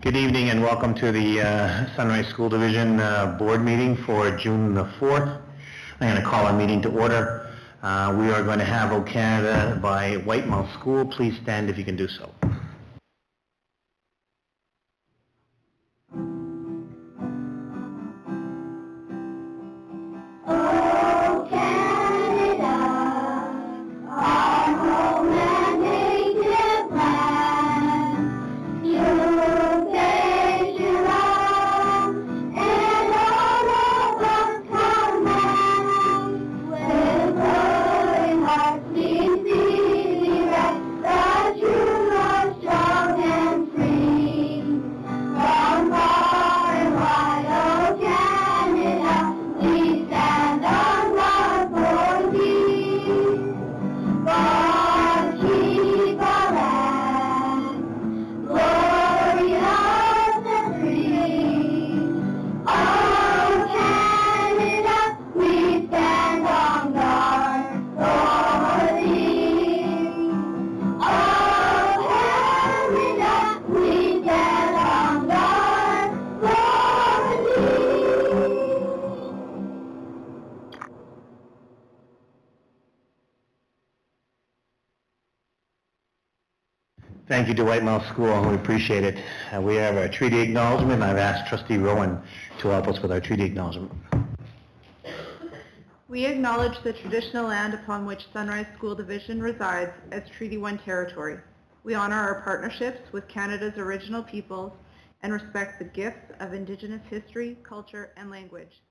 Good evening and welcome to the Sunrise School Division board meeting for June the 4th. I'm going to call our meeting to order. We are going to have O Canada by Whitemouth School. Please stand if you can do so. Thank you to Whitemouth School. We appreciate it. We have our treaty acknowledgement. I've asked Trustee Rowan to help us with our treaty acknowledgement. We acknowledge the traditional land upon which Sunrise School Division resides as Treaty 1 territory. We honor our partnerships with Canada's original peoples and respect the gifts of Indigenous history, culture, and language.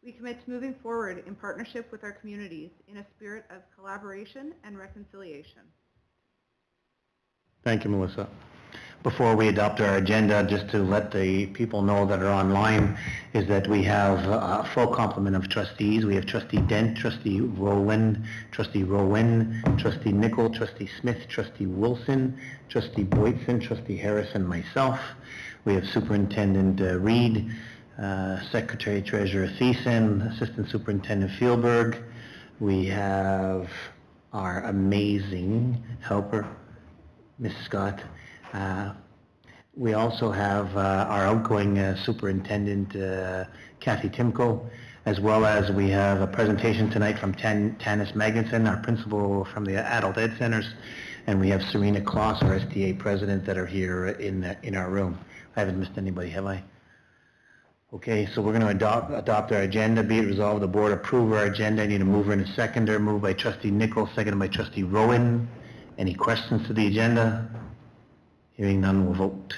We commit to moving forward in partnership with our communities in a spirit of collaboration and reconciliation. Thank you, Melissa. Before we adopt our agenda, just to let the people know that are online, is that we have a full complement of trustees. We have Trustee Dent, Trustee Rowan, Trustee Nicol, Trustee Smith, Trustee Wilson, Trustee Boytson, Trustee Harris, and myself. We have Superintendent Reed, Secretary Treasurer Thiessen, Assistant Superintendent Fieldberg. We have our amazing helper, Ms. Scott. We also have our outgoing superintendent, Kathy Timko, as well as we have a presentation tonight from Tanis Magnuson, our principal from the Adult Ed Centers, and we have Serena Kloss, our STA president, that are here in our room. I haven't missed anybody, have I? Okay, so we're going to adopt our agenda. Be it resolved, the board approve our agenda. I need a mover and a seconder. Moved by Trustee Nicol, seconded by Trustee Rowan. Any questions to the agenda? Hearing none, we'll vote.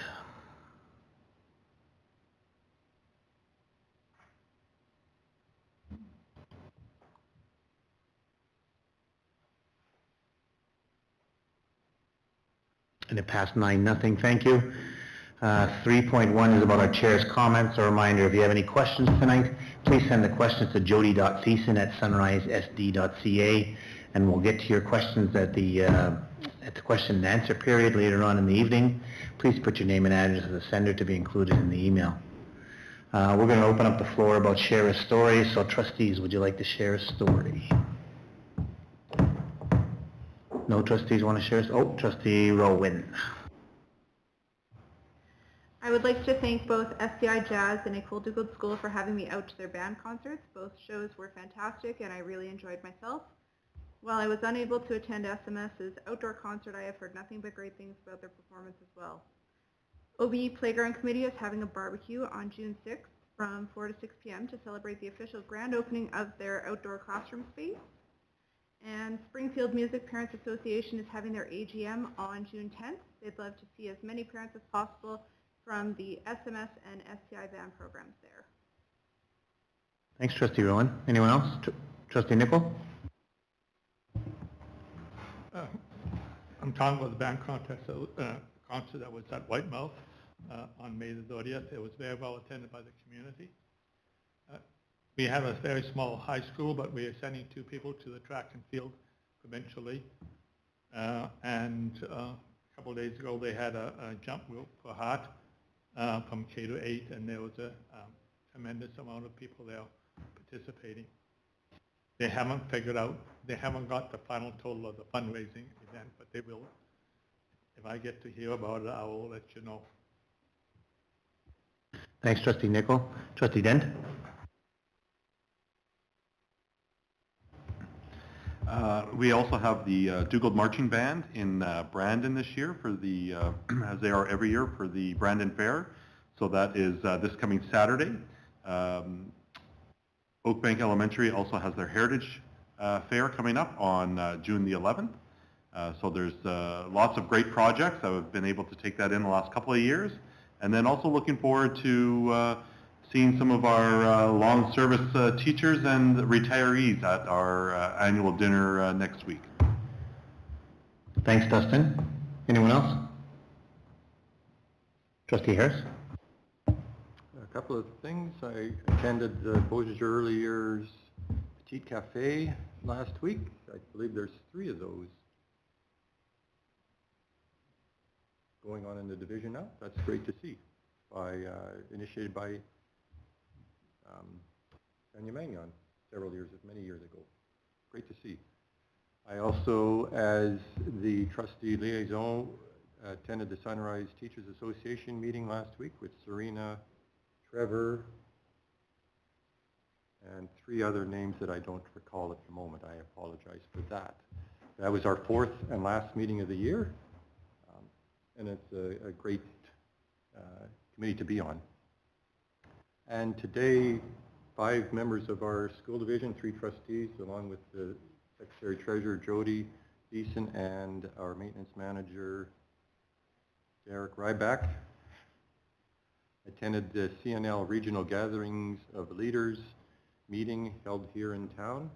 And it passed 9-0. Thank you. 3.1 is about our chair's comments. A reminder, if you have any questions tonight, please send the questions to jody.thiessen@sunrisesd.ca, and we'll get to your questions at the question and answer period later on in the evening. Please put your name and address of the sender to be included in the email. We're going to open up the floor about share a story. So trustees, would you like to share a story? No trustees want to share? Oh, Trustee Rowan. I would like to thank both SCI Jazz and École du Good School for having me out to their band concerts. Both shows were fantastic and I really enjoyed myself. While I was unable to attend SMS's outdoor concert, I have heard nothing but great things about their performance as well. OBE Playground Committee is having a barbecue on June 6th from 4 to 6 p.m. to celebrate the official grand opening of their outdoor classroom space. And Springfield Music Parents Association is having their AGM on June 10th. They'd love to see as many parents as possible from the SMS and SCI band programs there. Thanks, Trustee Rowan. Anyone else? Trustee Nicol? I'm talking about the band concert that was at Whitemouth on May the 30th. It was very well attended by the community. We have a very small high school, but we are sending 2 people to the track and field provincially. And a couple of days ago, they had a jump rope for heart from K to 8, and there was a tremendous amount of people there participating. They haven't figured out, they haven't got the final total of the fundraising event, but they will. If I get to hear about it, I will let you know. Thanks, Trustee Nickel. Trustee Dent? We also have the Dugald Marching Band in Brandon this year for the, as they are every year, for the Brandon Fair. So that is this coming Saturday. Oakbank Elementary also has their Heritage Fair coming up on June the 11th. So there's lots of great projects. I've been able to take that in the last couple of years. And then also looking forward to seeing some of our long service teachers and retirees at our annual dinner next week. Thanks, Dustin. Anyone else? Trustee Harris? A couple of things. I attended the Beausejour Early Years Petite Cafe last week. I believe there's 3 of those going on in the division now. That's great to see. Initiated by Tanya Magnon many years ago. Great to see. I also, as the trustee liaison, attended the Sunrise Teachers Association meeting last week with Serena, Trevor, and 3 other names that I don't recall at the moment. I apologize for that. That was our 4th and last meeting of the year, and it's a great committee to be on. And today, 5 members of our school division, 3 trustees, along with the Secretary Treasurer Jody Deason and our maintenance manager Derek Ryback, attended the CNL Regional Gatherings of Leaders meeting held here in town,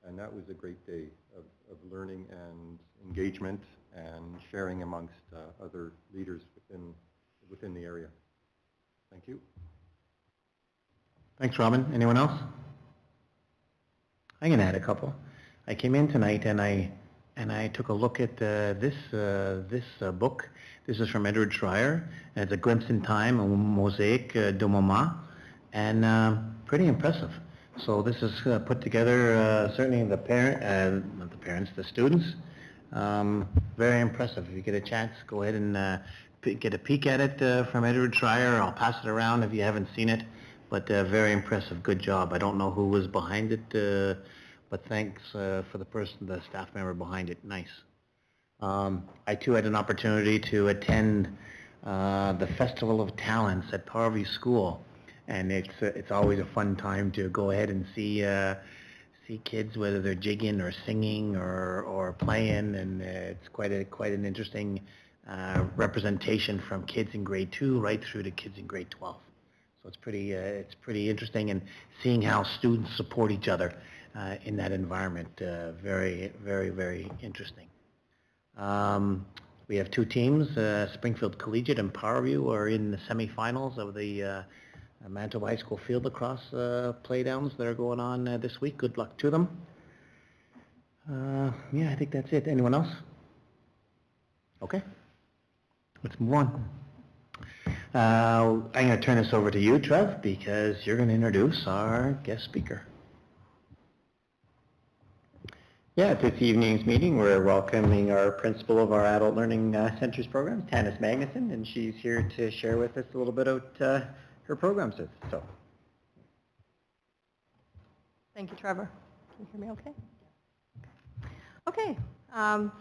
and that was a great day of learning and engagement and sharing amongst other leaders within the area. Thank you. Thanks, Robin. Anyone else? I'm going to add a couple. I came in tonight and I took a look at this book. This is from Edward Schreier, and it's a glimpse in time, a mosaic de moment, and pretty impressive. So this is put together, certainly the the students. Very impressive. If you get a chance, go ahead and get a peek at it from Edward Schreier. I'll pass it around if you haven't seen it, but very impressive. Good job. I don't know who was behind it, but thanks for the staff member behind it. Nice. I too had an opportunity to attend the Festival of Talents at Parview School, and it's always a fun time to go ahead and see kids, whether they're jigging or singing or playing, and it's quite an interesting representation from kids in grade 2 right through to kids in grade 12. So it's pretty interesting, and seeing how students support each other in that environment, very, very, very interesting. We have 2 teams, Springfield Collegiate and Parview are in the semifinals of the Manitoba High School Field Lacrosse playdowns that are going on this week. Good luck to them. Yeah, I think that's it. Anyone else? Okay, let's move on. I'm going to turn this over to you, Trev, because you're going to introduce our guest speaker. Yeah, at this evening's meeting, we're welcoming our principal of our Adult Learning Centers program, Tanis Magnuson, and she's here to share with us a little bit about her programs. So, thank you, Trevor. Can you hear me okay? Okay,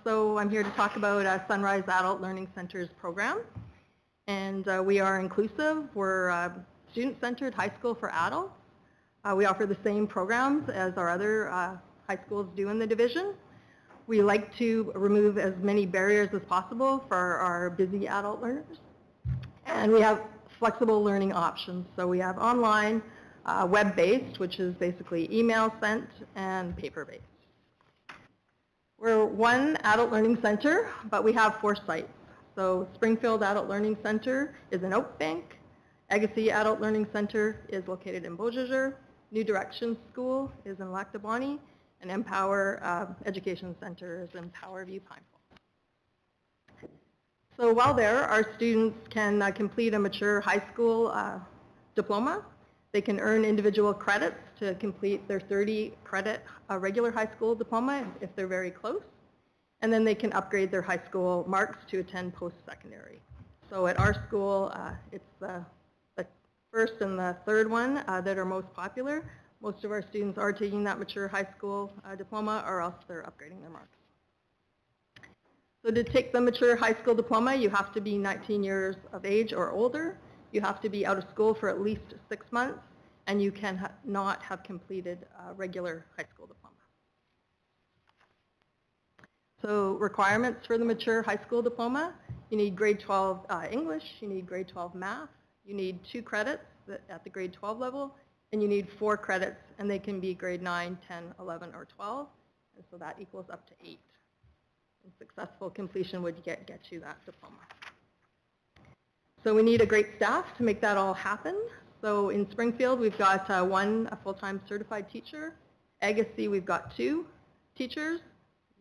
so I'm here to talk about Sunrise Adult Learning Centers program. And we are inclusive. We're student-centered high school for adults. We offer the same programs as our other high schools do in the division. We like to remove as many barriers as possible for our busy adult learners. And we have flexible learning options. So we have online, web-based, which is basically email sent, and paper-based. We're one adult learning center, but we have 4 sites. So Springfield Adult Learning Center is in Oakbank. Agassiz Adult Learning Center is located in Beausejour. New Directions School is in Lac du Bonnet, and Empower Education Center is in Powerview Pineville. So while there, our students can complete a mature high school diploma. They can earn individual credits to complete their 30-credit regular high school diploma if they're very close. And then they can upgrade their high school marks to attend post-secondary. So at our school, it's the first and the third one that are most popular. Most of our students are taking that mature high school diploma, or else they're upgrading their marks. So to take the mature high school diploma, you have to be 19 years of age or older. You have to be out of school for at least 6 months, and you can not have completed a regular high school diploma. So requirements for the mature high school diploma: you need grade 12 English, you need grade 12 math, you need 2 credits at the grade 12 level, and you need 4 credits, and they can be grade 9, 10, 11, or 12, and so that equals up to 8. And successful completion would get you that diploma. So we need a great staff to make that all happen. So in Springfield, we've got a full-time certified teacher. Agassiz, we've got 2 teachers,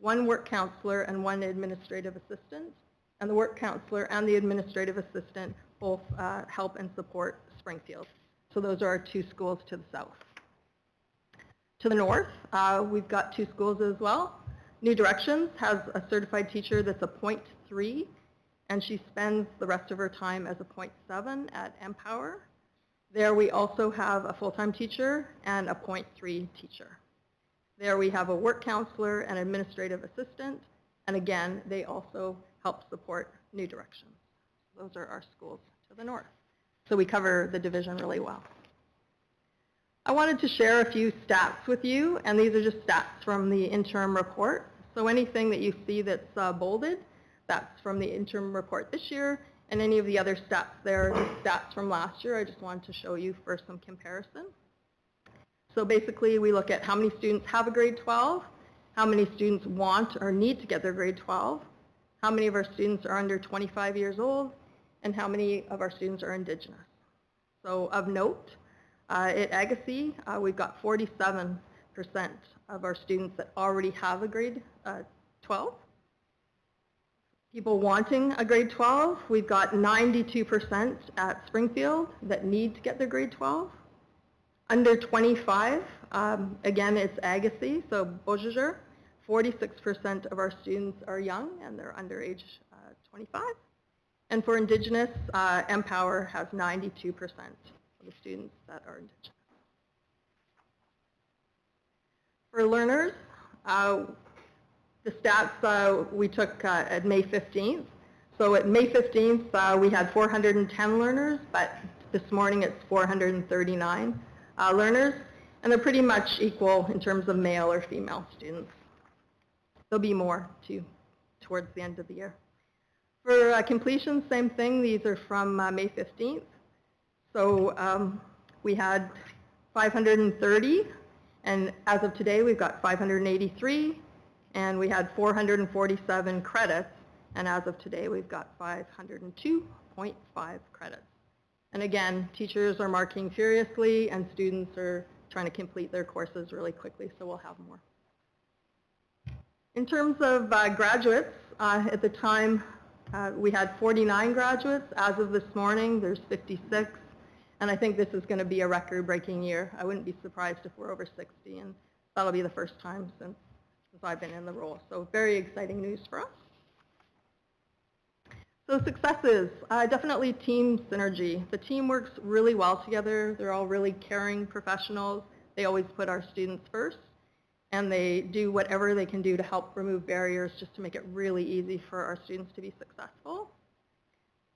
1 work counselor, and 1 administrative assistant. And the work counselor and the administrative assistant both help and support Springfield. So those are our 2 schools to the south. To the north, we've got 2 schools as well. New Directions has a certified teacher that's a .3, and she spends the rest of her time as a .7 at Empower. There we also have a full-time teacher and a .3 teacher. There we have a work counselor and administrative assistant, and again, they also help support New Directions. Those are our schools to the north. So we cover the division really well. I wanted to share a few stats with you, and these are just stats from the interim report. So anything that you see that's bolded, that's from the interim report this year, and any of the other stats there are just stats from last year. I just wanted to show you for some comparison. So basically, we look at how many students have a grade 12, how many students want or need to get their grade 12, how many of our students are under 25 years old, and how many of our students are Indigenous. So of note, at Agassiz, we've got 47% of our students that already have a grade 12. People wanting a grade 12, we've got 92% at Springfield that need to get their grade 12. Under 25, again, it's Agassiz, so Beausejour. 46% of our students are young and they're under age 25. And for Indigenous, Empower has 92% of the students that are Indigenous. For learners, the stats we took at May 15th. So at May 15th, we had 410 learners, but this morning it's 439 learners, and they're pretty much equal in terms of male or female students. There'll be more too towards the end of the year. For completion, same thing. These are from May 15th. So we had 530, and as of today, we've got 583, and we had 447 credits, and as of today, we've got 502.5 credits. And again, teachers are marking furiously, and students are trying to complete their courses really quickly, so we'll have more. In terms of graduates, at the time, we had 49 graduates. As of this morning, there's 56. And I think this is going to be a record-breaking year. I wouldn't be surprised if we're over 60, and that'll be the first time since I've been in the role. So very exciting news for us. So successes, definitely team synergy. The team works really well together. They're all really caring professionals. They always put our students first, and they do whatever they can do to help remove barriers just to make it really easy for our students to be successful.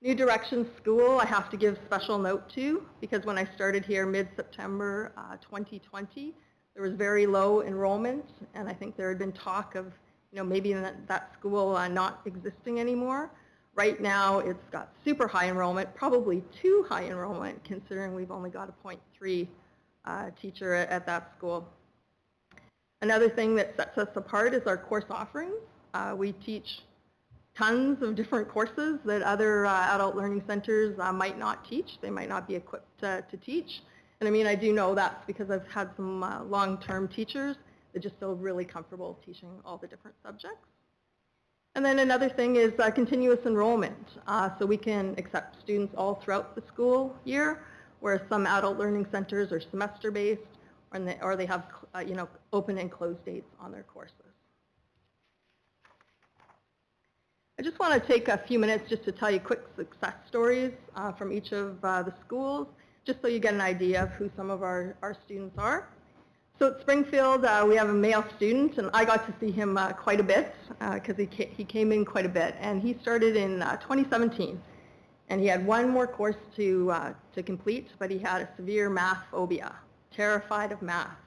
New Directions School, I have to give special note to, because when I started here mid-September 2020, there was very low enrollment, and I think there had been talk of, maybe that school not existing anymore. Right now, it's got super high enrollment, probably too high enrollment, considering we've only got a .3 teacher at that school. Another thing that sets us apart is our course offerings. We teach tons of different courses that other adult learning centers might not teach. They might not be equipped to teach. And I mean, I do know that's because I've had some long-term teachers that just feel really comfortable teaching all the different subjects. And then another thing is continuous enrollment. So we can accept students all throughout the school year, where some adult learning centers are semester-based, or they have open and close dates on their courses. I just want to take a few minutes just to tell you quick success stories from each of the schools. just so you get an idea of who some of our students are. So at Springfield, we have a male student, and I got to see him quite a bit because he came in quite a bit. And he started in 2017, and he had one more course to complete, but he had a severe math phobia, terrified of math.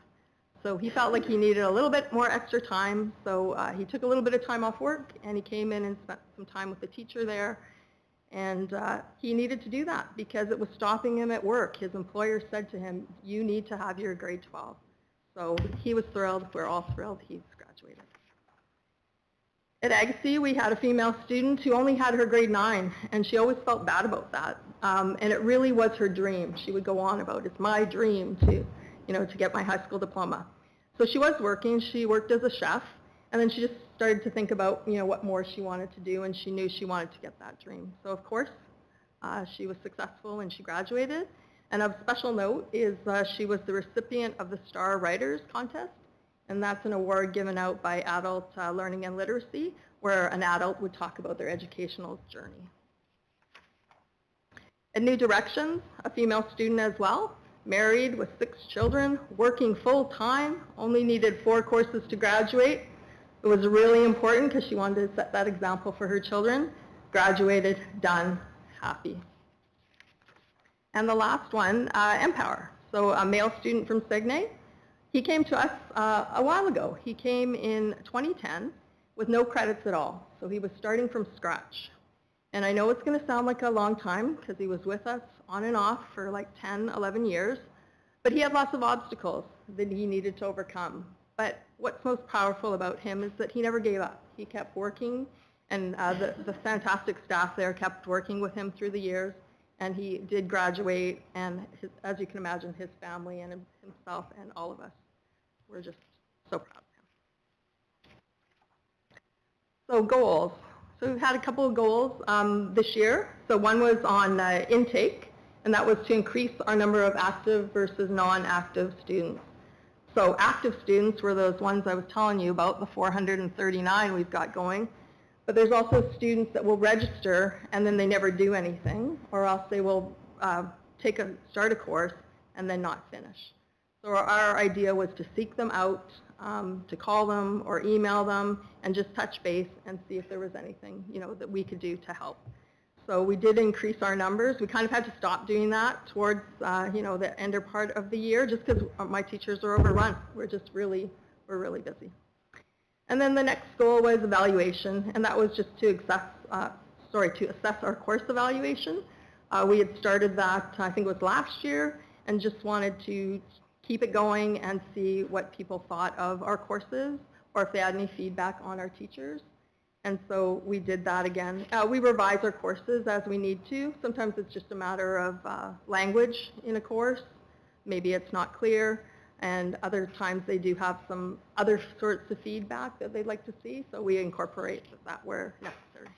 So he felt like he needed a little bit more extra time, so he took a little bit of time off work, and he came in and spent some time with the teacher there. And he needed to do that because it was stopping him at work. His employer said to him, you need to have your grade 12. So he was thrilled. We're all thrilled he's graduated. At Agassiz, we had a female student who only had her grade 9, and she always felt bad about that. And it really was her dream. She would go on about, it's my dream to get my high school diploma. So she was working. She worked as a chef, and then she just started to think about, what more she wanted to do, and she knew she wanted to get that dream. So of course, she was successful and she graduated. And of special note is she was the recipient of the Star Writers Contest, and that's an award given out by Adult Learning and Literacy, where an adult would talk about their educational journey. At New Directions, a female student as well, married with 6 children, working full-time, only needed 4 courses to graduate. It was really important because she wanted to set that example for her children. Graduated, done, happy. And the last one, Empower. So a male student from Saguenay. He came to us a while ago. He came in 2010 with no credits at all. So he was starting from scratch. And I know it's going to sound like a long time because he was with us on and off for like 10, 11 years. But he had lots of obstacles that he needed to overcome. But what's most powerful about him is that he never gave up. He kept working, and the fantastic staff there kept working with him through the years. And he did graduate, and as you can imagine, his family and himself and all of us were just so proud of him. So goals. So we've had a couple of goals this year. So one was on intake, and that was to increase our number of active versus non-active students. So active students were those ones I was telling you about, the 439 we've got going. But there's also students that will register and then they never do anything, or else they will start a course and then not finish. So our idea was to seek them out, to call them or email them and just touch base and see if there was anything that we could do to help. So we did increase our numbers. We kind of had to stop doing that towards the ender part of the year just because my teachers are overrun. We're really busy. And then the next goal was evaluation, and that was just to assess our course evaluation. We had started that, I think it was last year, and just wanted to keep it going and see what people thought of our courses or if they had any feedback on our teachers. And so we did that again. We revise our courses as we need to. Sometimes it's just a matter of language in a course. Maybe it's not clear. And other times they do have some other sorts of feedback that they'd like to see, so we incorporate that where necessary.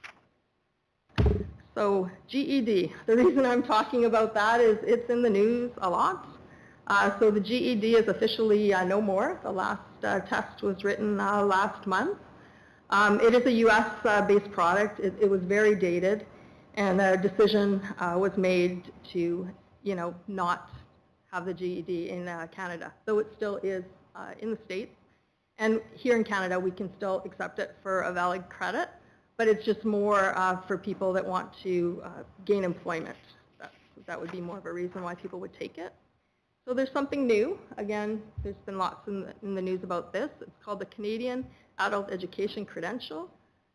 So GED, the reason I'm talking about that is it's in the news a lot. So the GED is officially no more. The last test was written last month. It is a US-based product. It was very dated, and a decision was made to not have the GED in Canada, though it still is in the States. And here in Canada, we can still accept it for a valid credit, but it's just more for people that want to gain employment. That would be more of a reason why people would take it. So there's something new. Again, there's been lots in the news about this. It's called the Canadian Adult Education Credential.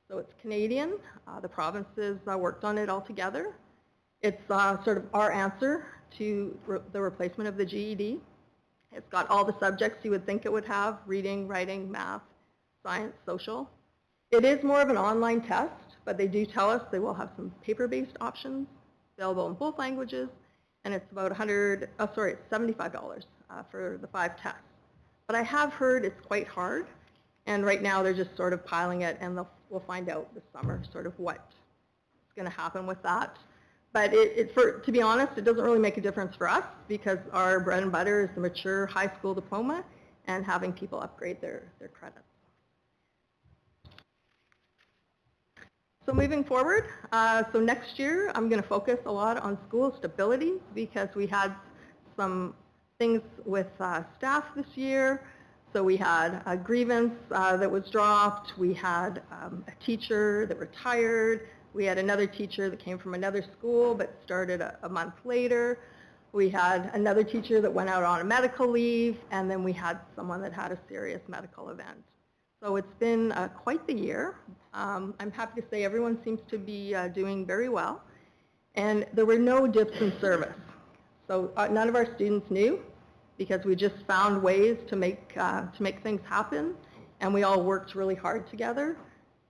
So it's Canadian. The provinces worked on it all together. It's sort of our answer to the replacement of the GED. It's got all the subjects you would think it would have: reading, writing, math, science, social. It is more of an online test, but they do tell us they will have some paper-based options available in both languages, and it's about it's $75 for the 5 tests. But I have heard it's quite hard, and right now they're just sort of piling it, and we'll find out this summer sort of what's going to happen with that. But to be honest, it doesn't really make a difference for us because our bread and butter is the mature high school diploma and having people upgrade their credits. So moving forward, so next year I'm going to focus a lot on school stability because we had some things with staff this year. So we had a grievance that was dropped. We had a teacher that retired. We had another teacher that came from another school but started a month later. We had another teacher that went out on a medical leave, and then we had someone that had a serious medical event. So it's been quite the year. I'm happy to say everyone seems to be doing very well. And there were no dips in service. So none of our students knew, because we just found ways to make things happen, and we all worked really hard together.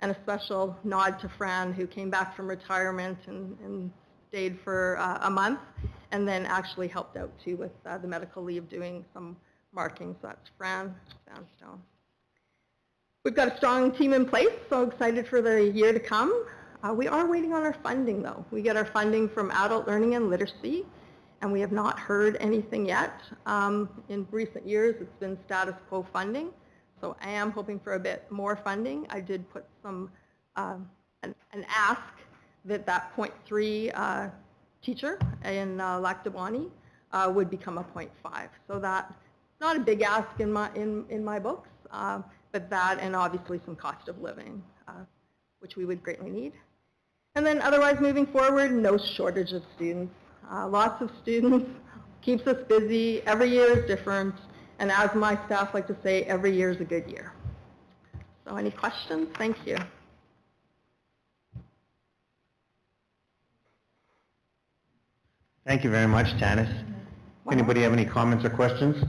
And a special nod to Fran, who came back from retirement and stayed for a month, and then actually helped out too with the medical leave, doing some markings. So that's Fran Sandstone. We've got a strong team in place, so excited for the year to come. We are waiting on our funding though. We get our funding from Adult Learning and Literacy, and we have not heard anything yet. In recent years, it's been status quo funding, so I am hoping for a bit more funding. I did put some, an ask that 0.3 teacher in Lac Du Bonnet would become a 0.5. So that's not a big ask in my books, but that, and obviously some cost of living, which we would greatly need. And then otherwise, moving forward, no shortage of students. Lots of students, keeps us busy. Every year is different, and as my staff like to say, every year is a good year. So any questions? Thank you. Thank you very much, Janice. Anybody have any comments or questions?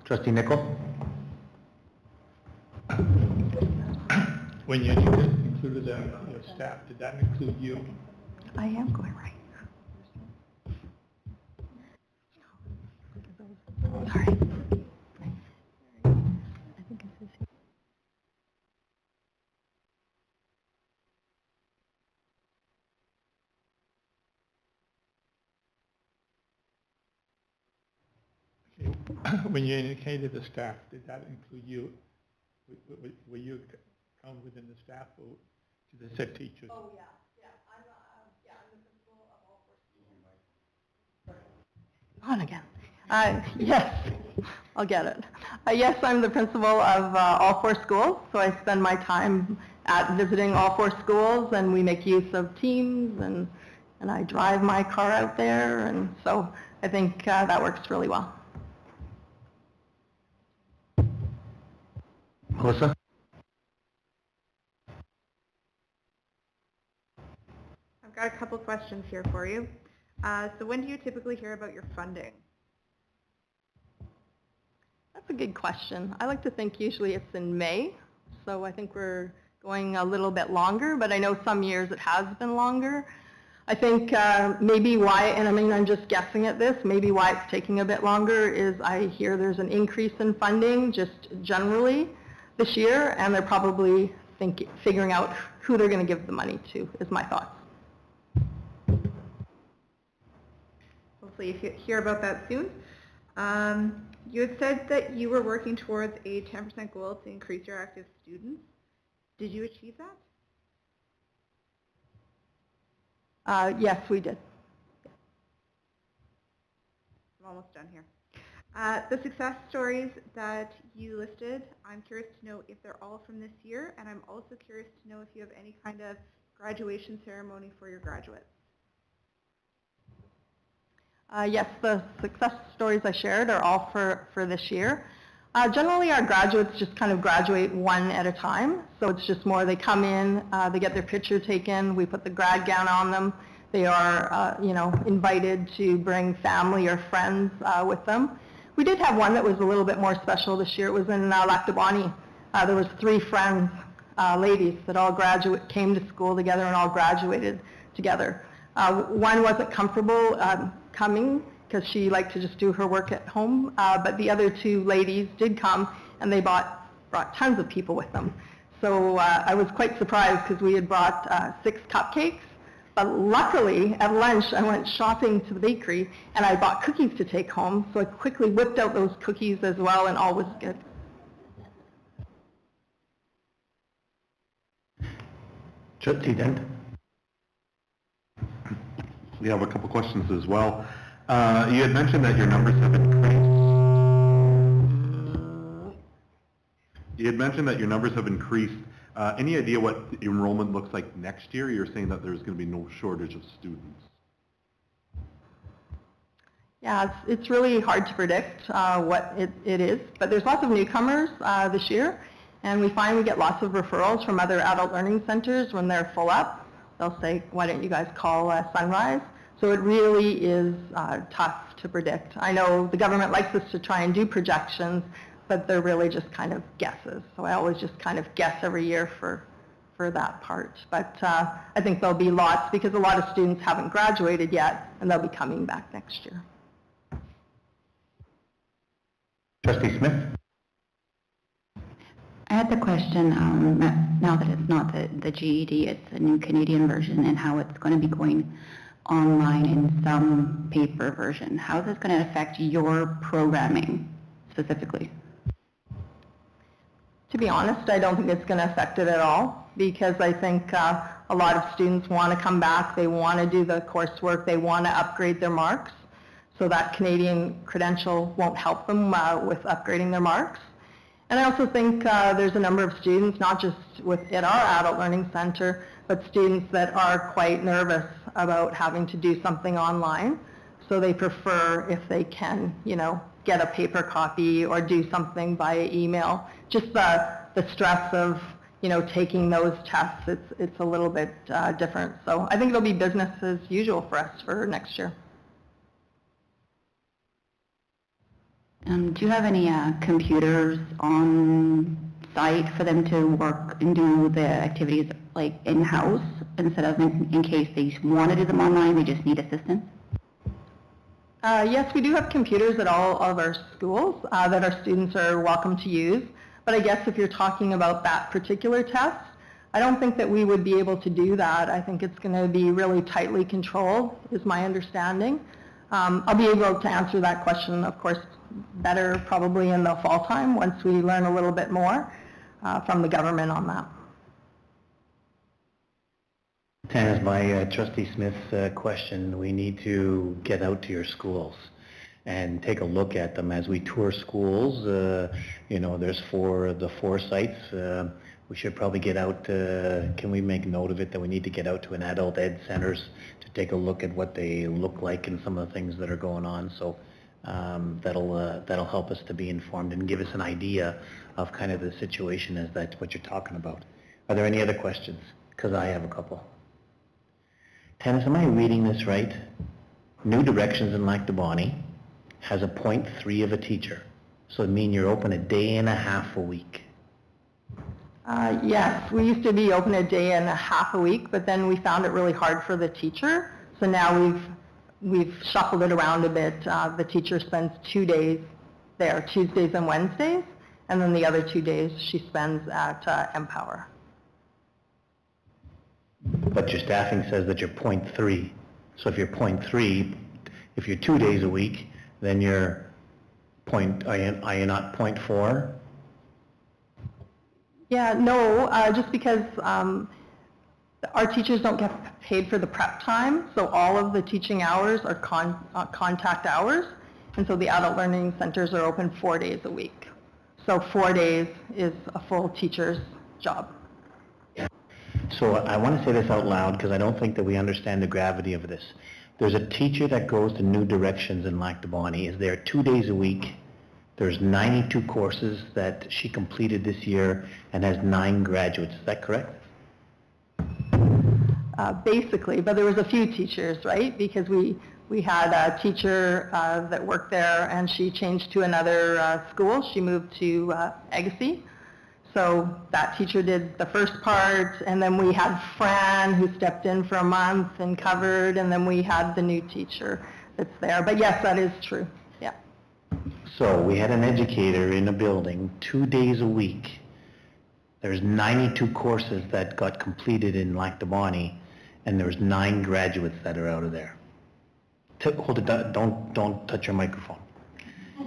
Trustee Nicol? When you included your staff, did that include you? I am going right. Sorry. I think it says here. Okay. When you indicated the staff, did that include you? Were you count within the staff, or did they say teachers? Oh, yeah. I'm the principal of all 4 schools. On again. Yes, I'll get it. Yes, I'm the principal of all 4 schools, so I spend my time at visiting all 4 schools, and we make use of Teams, and I drive my car out there, and so I think that works really well. Melissa? I've got a couple questions here for you. So when do you typically hear about your funding? That's a good question. I like to think usually it's in May, so I think we're going a little bit longer, but I know some years it has been longer. I think maybe why, and I mean I'm just guessing at this, maybe why it's taking a bit longer is I hear there's an increase in funding just generally this year, and they're probably figuring out who they're going to give the money to, is my thoughts. Hopefully you hear about that soon. You had said that you were working towards a 10% goal to increase your active students. Did you achieve that? Yes, we did. I'm almost done here. The success stories that you listed, I'm curious to know if they're all from this year, and I'm also curious to know if you have any kind of graduation ceremony for your graduates. Yes, the success stories I shared are all for this year. Generally, our graduates just kind of graduate one at a time, so it's just more they come in, they get their picture taken, we put the grad gown on them. They are, invited to bring family or friends with them. We did have one that was a little bit more special this year. It was in Lac Du Bonnet. There was 3 friends, ladies, that all came to school together and all graduated together. One wasn't comfortable coming because she liked to just do her work at home, but the other 2 ladies did come, and they brought tons of people with them. So I was quite surprised because we had brought 6 cupcakes, but luckily at lunch I went shopping to the bakery and I bought cookies to take home, so I quickly whipped out those cookies as well, and all was good. Trustee Dent? We have a couple questions as well. You had mentioned that your numbers have increased. Any idea what enrollment looks like next year? You're saying that there's going to be no shortage of students. Yeah, it's really hard to predict what it is, but there's lots of newcomers this year, and we find we get lots of referrals from other adult learning centers when they're full up. They'll say, why don't you guys call Sunrise? So it really is tough to predict. I know the government likes us to try and do projections, but they're really just kind of guesses. So I always just kind of guess every year for that part. But I think there'll be lots because a lot of students haven't graduated yet, and they'll be coming back next year. Trustee Smith? I had the question, now that it's not the GED, it's a new Canadian version, and how it's going to be going online in some paper version. How is this going to affect your programming specifically? To be honest, I don't think it's going to affect it at all, because I think a lot of students want to come back, they want to do the coursework, they want to upgrade their marks, so that Canadian credential won't help them with upgrading their marks. And I also think there's a number of students, not just at our Adult Learning Center, but students that are quite nervous about having to do something online. So they prefer, if they can, get a paper copy or do something via email. Just the stress of, taking those tests, it's a little bit different. So I think it'll be business as usual for us for next year. Do you have any computers on site for them to work and do the activities like in-house instead of in case they want to do them online, they just need assistance? Yes, we do have computers at all of our schools that our students are welcome to use. But I guess if you're talking about that particular test, I don't think that we would be able to do that. I think it's going to be really tightly controlled, is my understanding. I'll be able to answer that question, of course, better probably in the fall time once we learn a little bit more from the government on that. To answer my Trustee Smith's question, we need to get out to your schools and take a look at them as we tour schools. There's the four sites. We should probably get out, can we make note of it that we need to get out to an adult ed centers to take a look at what they look like and some of the things that are going on. So that'll help us to be informed and give us an idea of kind of the situation as that's what you're talking about. Are there any other questions? Because I have a couple. Tanis, am I reading this right? New Directions in Lac Du Bonnet has a 0.3 of a teacher. So it means you're open a day and a half a week. Yes, we used to be open a day and a half a week, but then we found it really hard for the teacher. So now we've shuffled it around a bit. The teacher spends 2 days there, Tuesdays and Wednesdays, and then the other 2 days she spends at Empower. But your staffing says that you're 0.3. So if you're 0.3, if you're 2 days a week, then you're are you not 0.4? Yeah, no, just because our teachers don't get paid for the prep time, so all of the teaching hours are contact hours, and so the adult learning centers are open 4 days a week. So 4 days is a full teacher's job. So I want to say this out loud because I don't think that we understand the gravity of this. There's a teacher that goes to New Directions in Lac Du Bonnet, is there 2 days a week. There's 92 courses that she completed this year and has 9 graduates. Is that correct? Basically, but there was a few teachers, right? Because we had a teacher that worked there and she changed to another school. She moved to Agassiz. So that teacher did the first part, and then we had Fran who stepped in for a month and covered, and then we had the new teacher that's there. But yes, that is true. Yeah. So we had an educator in a building 2 days a week. There's 92 courses that got completed in Lac Du Bonnet, and there's 9 graduates that are out of there. Hold it, don't touch your microphone.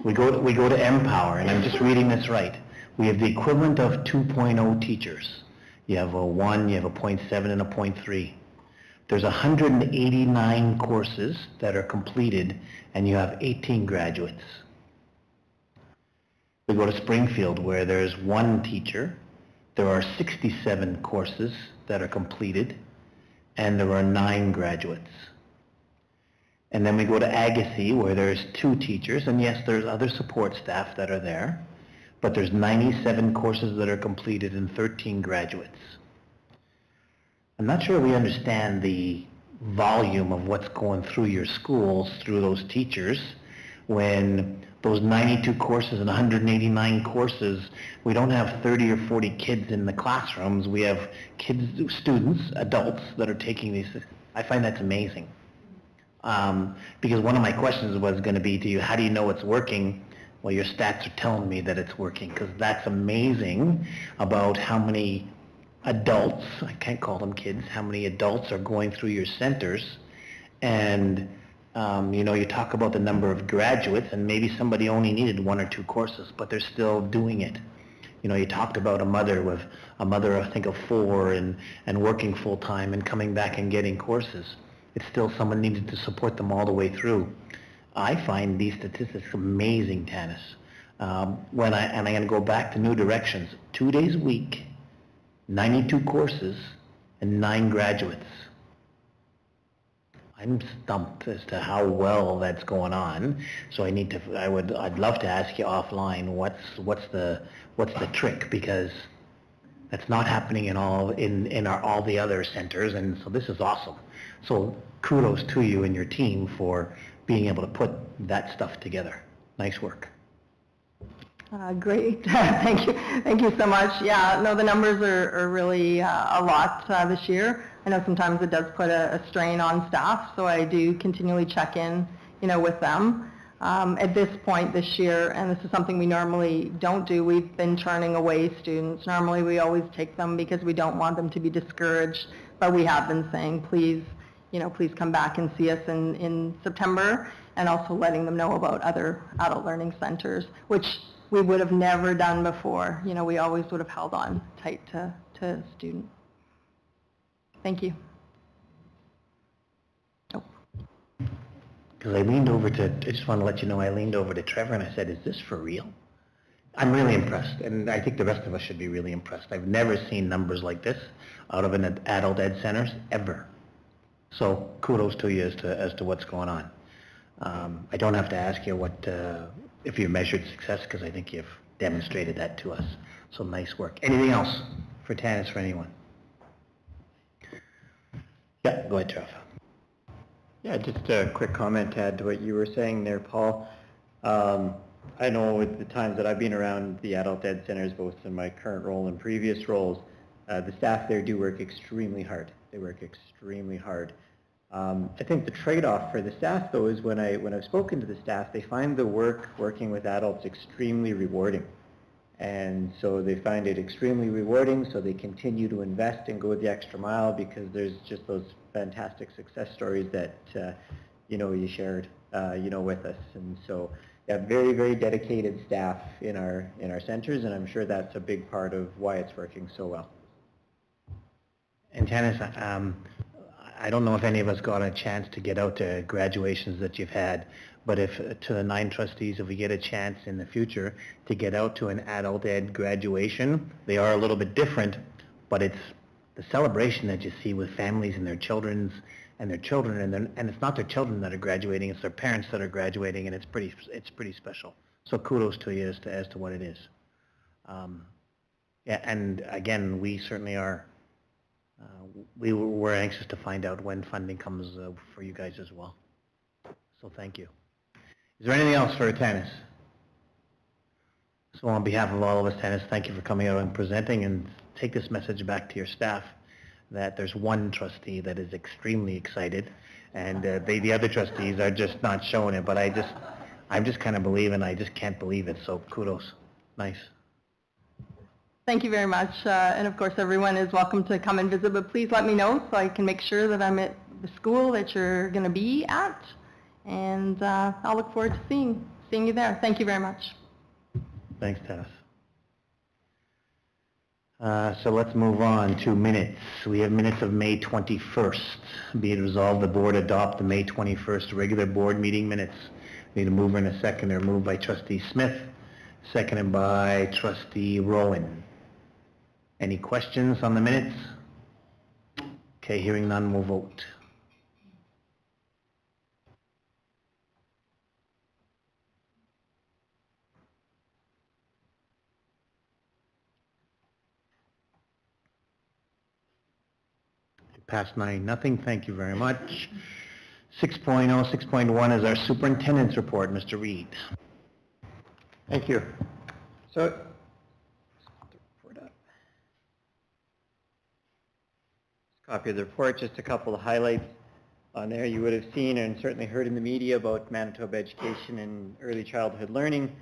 We go to Empower, and I'm just reading this right. We have the equivalent of 2.0 teachers. You have a 1, you have a 0.7 and a 0.3. There's 189 courses that are completed, and you have 18 graduates. We go to Springfield, where there's one teacher. There are 67 courses that are completed, and there are 9 graduates. And then we go to Agassiz, where there's 2 teachers, and yes, there's other support staff that are there, but there's 97 courses that are completed and 13 graduates. I'm not sure we understand the volume of what's going through your schools, through those teachers, when those 92 courses and 189 courses, we don't have 30 or 40 kids in the classrooms. We have kids, students, adults that are taking these. I find that's amazing. Because one of my questions was going to be to you, how do you know it's working? Well, your stats are telling me that it's working, because that's amazing about how many adults, I can't call them kids, how many adults are going through your centers. And you know, you talk about the number of graduates, and maybe somebody only needed 1 or 2 courses, but they're still doing it. You know, you talked about a mother, I think, of 4 and working full-time and coming back and getting courses. It's still someone needed to support them all the way through. I find these statistics amazing, Tanis. And I'm going to go back to New Directions. 2 days a week, 92 courses, and 9 graduates. I'm stumped as to how well that's going on. So I'd love to ask you offline what's the trick, because that's not happening in all the other centers, and so this is awesome. So kudos to you and your team for being able to put that stuff together. Nice work. Great. Thank you so much. Yeah, no, the numbers are really a lot this year. I know sometimes it does put a strain on staff, so I do continually check in, with them. At this point this year, and this is something we normally don't do, we've been turning away students. Normally we always take them because we don't want them to be discouraged, but we have been saying, please come back and see us in September, and also letting them know about other adult learning centers, which we would have never done before. We always would have held on tight to students. Thank you. Because I just want to let you know, I leaned over to Trevor and I said, is this for real? I'm really impressed, and I think the rest of us should be really impressed. I've never seen numbers like this out of an adult ed centers, ever. So kudos to you as to what's going on. I don't have to ask you if you measured success, because I think you've demonstrated that to us. So nice work. Anything else for Tanis, for anyone? Yeah, go ahead, Trev. Yeah, just a quick comment to add to what you were saying there, Paul. I know with the times that I've been around the adult ed centers, both in my current role and previous roles, the staff there do work extremely hard. They work extremely hard. I think the trade-off for the staff, though, is when I've spoken to the staff, they find the working with adults extremely rewarding. And so they find it extremely rewarding, so they continue to invest and go the extra mile, because there's just those fantastic success stories that, you shared, with us. And so, yeah, very, very dedicated staff in our centers, and I'm sure that's a big part of why it's working so well. And Tanis, I don't know if any of us got a chance to get out to graduations that you've had, but to the 9 trustees, if we get a chance in the future to get out to an adult ed graduation, they are a little bit different, but it's the celebration that you see with families and their children, and it's not their children that are graduating, it's their parents that are graduating, and it's pretty special. So kudos to you as to what it is. Yeah, and again, we certainly are. We're anxious to find out when funding comes for you guys as well. So thank you. Is there anything else for Tanis? So on behalf of all of us, Tanis, thank you for coming out and presenting, and take this message back to your staff that there's one trustee that is extremely excited, and the other trustees are just not showing it, but I'm just kind of believing, I just can't believe it, so kudos. Nice. Thank you very much, and of course everyone is welcome to come and visit, but please let me know so I can make sure that I'm at the school that you're going to be at, and I'll look forward to seeing you there. Thank you very much. Thanks, Tanis. So let's move on to minutes. We have minutes of May 21st. Be it resolved, the board adopt the May 21st regular board meeting minutes. Need a mover and a seconder. Moved by trustee Smith, seconded by trustee Rowan. Any questions on the minutes? Okay, hearing none, we'll vote. Past 9-0, thank you very much. 6.0, 6.1 is our superintendent's report, Mr. Reed. Thank you. So, copy of the report, just a couple of highlights on there. You would have seen and certainly heard in the media about Manitoba Education and Early Childhood Learning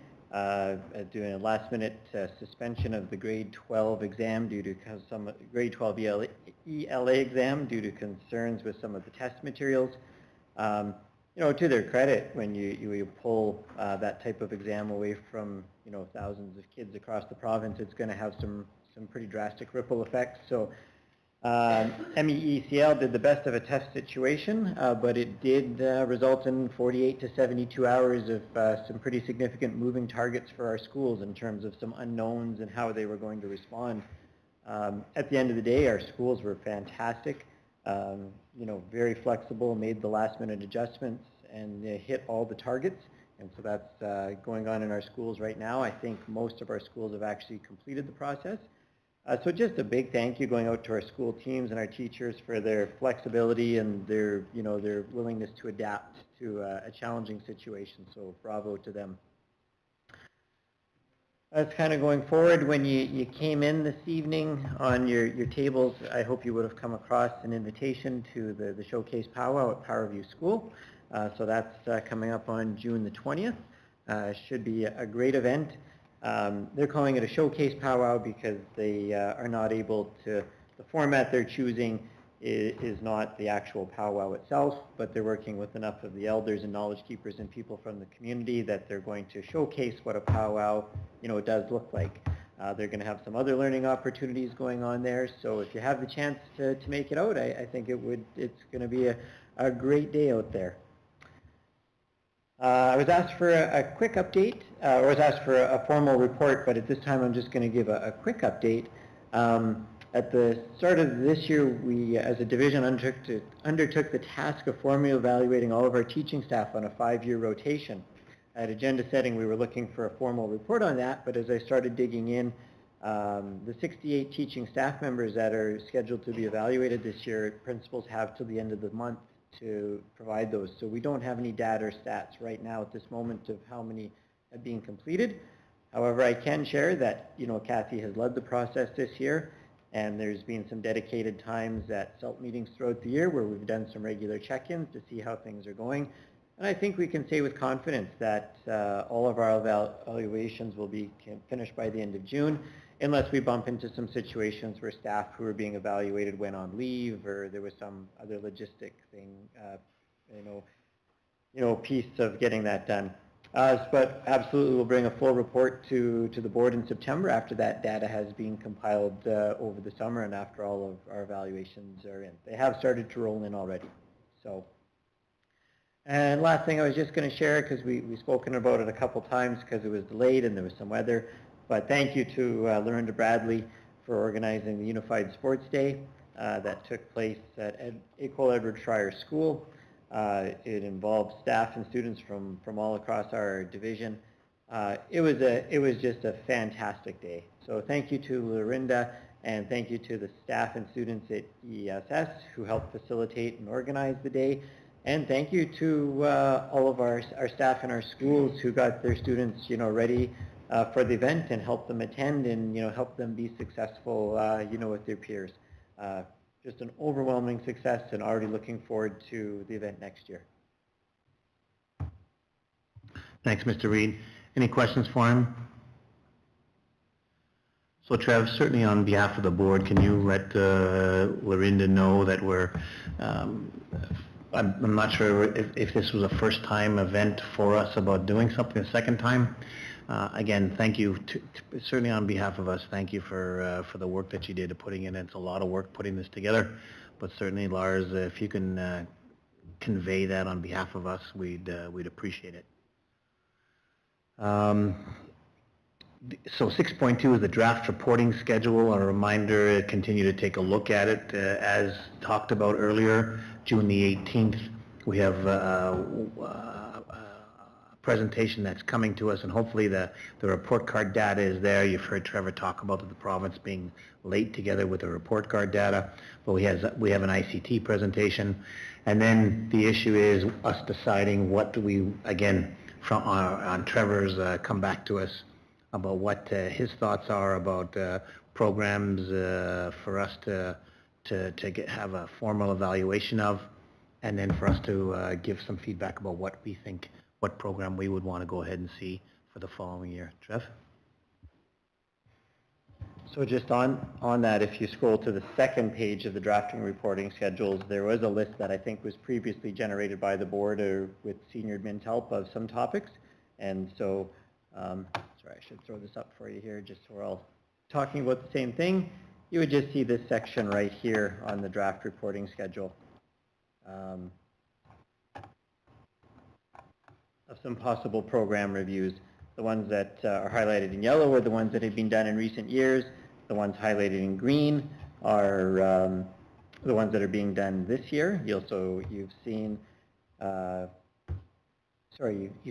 doing a last-minute suspension of the grade 12 exam due to some grade 12 ELA exam due to concerns with some of the test materials. You know, to their credit, when you pull that type of exam away from, you know, thousands of kids across the province, it's going to have some pretty drastic ripple effects. So MEECL did the best of a test situation, but it did result in 48 to 72 hours of some pretty significant moving targets for our schools in terms of some unknowns and how they were going to respond. At the end of the day, our schools were fantastic, you know, very flexible, made the last minute adjustments and hit all the targets. And so that's going on in our schools right now. I think most of our schools have actually completed the process. So just a big thank you going out to our school teams and our teachers for their flexibility and their, you know, their willingness to adapt to a challenging situation. So bravo to them. That's kind of going forward. When you came in this evening on your tables, I hope you would have come across an invitation to the Showcase Powwow at Powerview School. So that's coming up on June the 20th. Should be a great event. They're calling it a showcase powwow because they are not able to, the format they're choosing is not the actual powwow itself, but they're working with enough of the elders and knowledge keepers and people from the community that they're going to showcase what a powwow, you know, does look like. They're going to have some other learning opportunities going on there, so if you have the chance to make it out, I think it's going to be a great day out there. I was asked for a quick update, or I was asked for a formal report, but at this time I'm just going to give a quick update. At the start of this year, we as a division undertook the task of formally evaluating all of our teaching staff on a 5-year rotation. At agenda setting, we were looking for a formal report on that, but as I started digging in, the 68 teaching staff members that are scheduled to be evaluated this year, principals have till the end of the month to provide those. So we don't have any data or stats right now at this moment of how many have been completed. However, I can share that, you know, Kathy has led the process this year, and there's been some dedicated times at SELT meetings throughout the year where we've done some regular check-ins to see how things are going. And I think we can say with confidence that all of our evaluations will be finished by the end of June, unless we bump into some situations where staff who are being evaluated went on leave or there was some other logistic thing, piece of getting that done. But absolutely, we'll bring a full report to the board in September after that data has been compiled over the summer and after all of our evaluations are in. They have started to roll in already. So, and last thing I was just going to share, because we've spoken about it a couple times because it was delayed and there was some weather, but thank you to Lorinda Bradley for organizing the Unified Sports Day that took place at École Edward Schreyer School. It involved staff and students from all across our division. It was just a fantastic day. So thank you to Lorinda, and thank you to the staff and students at ESS who helped facilitate and organize the day. And thank you to all of our staff in our schools who got their students, you know, ready for the event and helped them attend and, you know, help them be successful, you know, with their peers. Just an overwhelming success and already looking forward to the event next year. Thanks, Mr. Reed. Any questions for him? So Trev, certainly on behalf of the board, can you let Lorinda know that we're, I'm not sure if this was a first time event for us about doing something a second time. Again, thank you, certainly on behalf of us, thank you for the work that you did putting in. It's a lot of work putting this together, but certainly, Lars, if you can convey that on behalf of us, we'd appreciate it. So 6.2 is the draft reporting schedule. A reminder, continue to take a look at it. As talked about earlier, June the 18th, we have presentation that's coming to us, and hopefully the report card data is there. You've heard Trevor talk about the province being late together with the report card data, but we have an ICT presentation, and then the issue is us deciding what do we, again, from on Trevor's come back to us about what his thoughts are about programs for us to have a formal evaluation of, and then for us to give some feedback about what we think, what program we would want to go ahead and see for the following year. Trev? So just on that, if you scroll to the second page of the drafting reporting schedules, there was a list that I think was previously generated by the board with senior admin's help of some topics. And so, sorry, I should throw this up for you here just so we're all talking about the same thing. You would just see this section right here on the draft reporting schedule. Of some possible program reviews. The ones that are highlighted in yellow are the ones that have been done in recent years. The ones highlighted in green are the ones that are being done this year. You've seen, you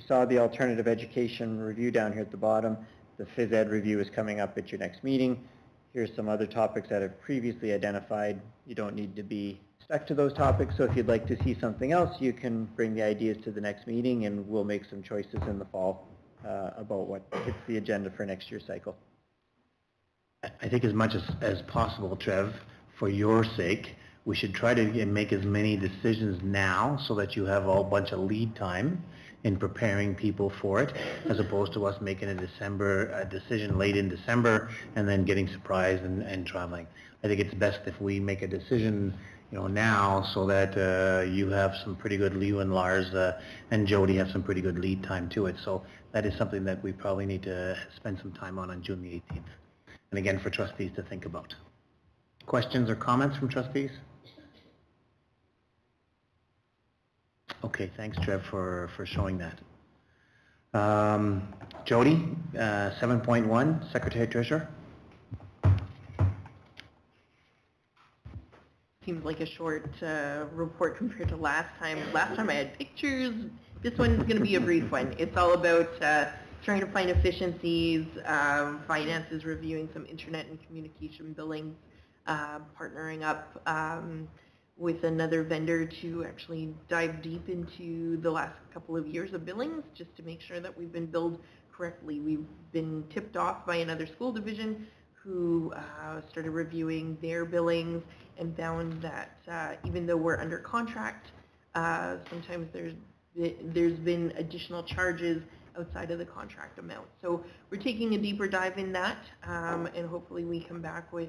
saw the alternative education review down here at the bottom. The phys ed review is coming up at your next meeting. Here's some other topics that I've previously identified. You don't need to be stuck to those topics, so if you'd like to see something else, you can bring the ideas to the next meeting and we'll make some choices in the fall about what hits the agenda for next year's cycle. I think as much as possible, Trev, for your sake, we should try to make as many decisions now so that you have a whole bunch of lead time in preparing people for it, as opposed to us making a decision late in December and then getting surprised and traveling. I think it's best if we make a decision now, so that you have some pretty good, you and Lars and Jody have some pretty good lead time to it. So that is something that we probably need to spend some time on June the 18th. And again, for trustees to think about. Questions or comments from trustees? Okay, thanks, Trev, for showing that. Jody, 7.1, Secretary Treasurer. Seems like a short report compared to last time. Last time I had pictures. This one is going to be a brief one. It's all about trying to find efficiencies, finances, reviewing some internet and communication billing, partnering up with another vendor to actually dive deep into the last couple of years of billings, just to make sure that we've been billed correctly. We've been tipped off by another school division who started reviewing their billings and found that even though we're under contract, sometimes there's been additional charges outside of the contract amount. So we're taking a deeper dive in that, and hopefully we come back with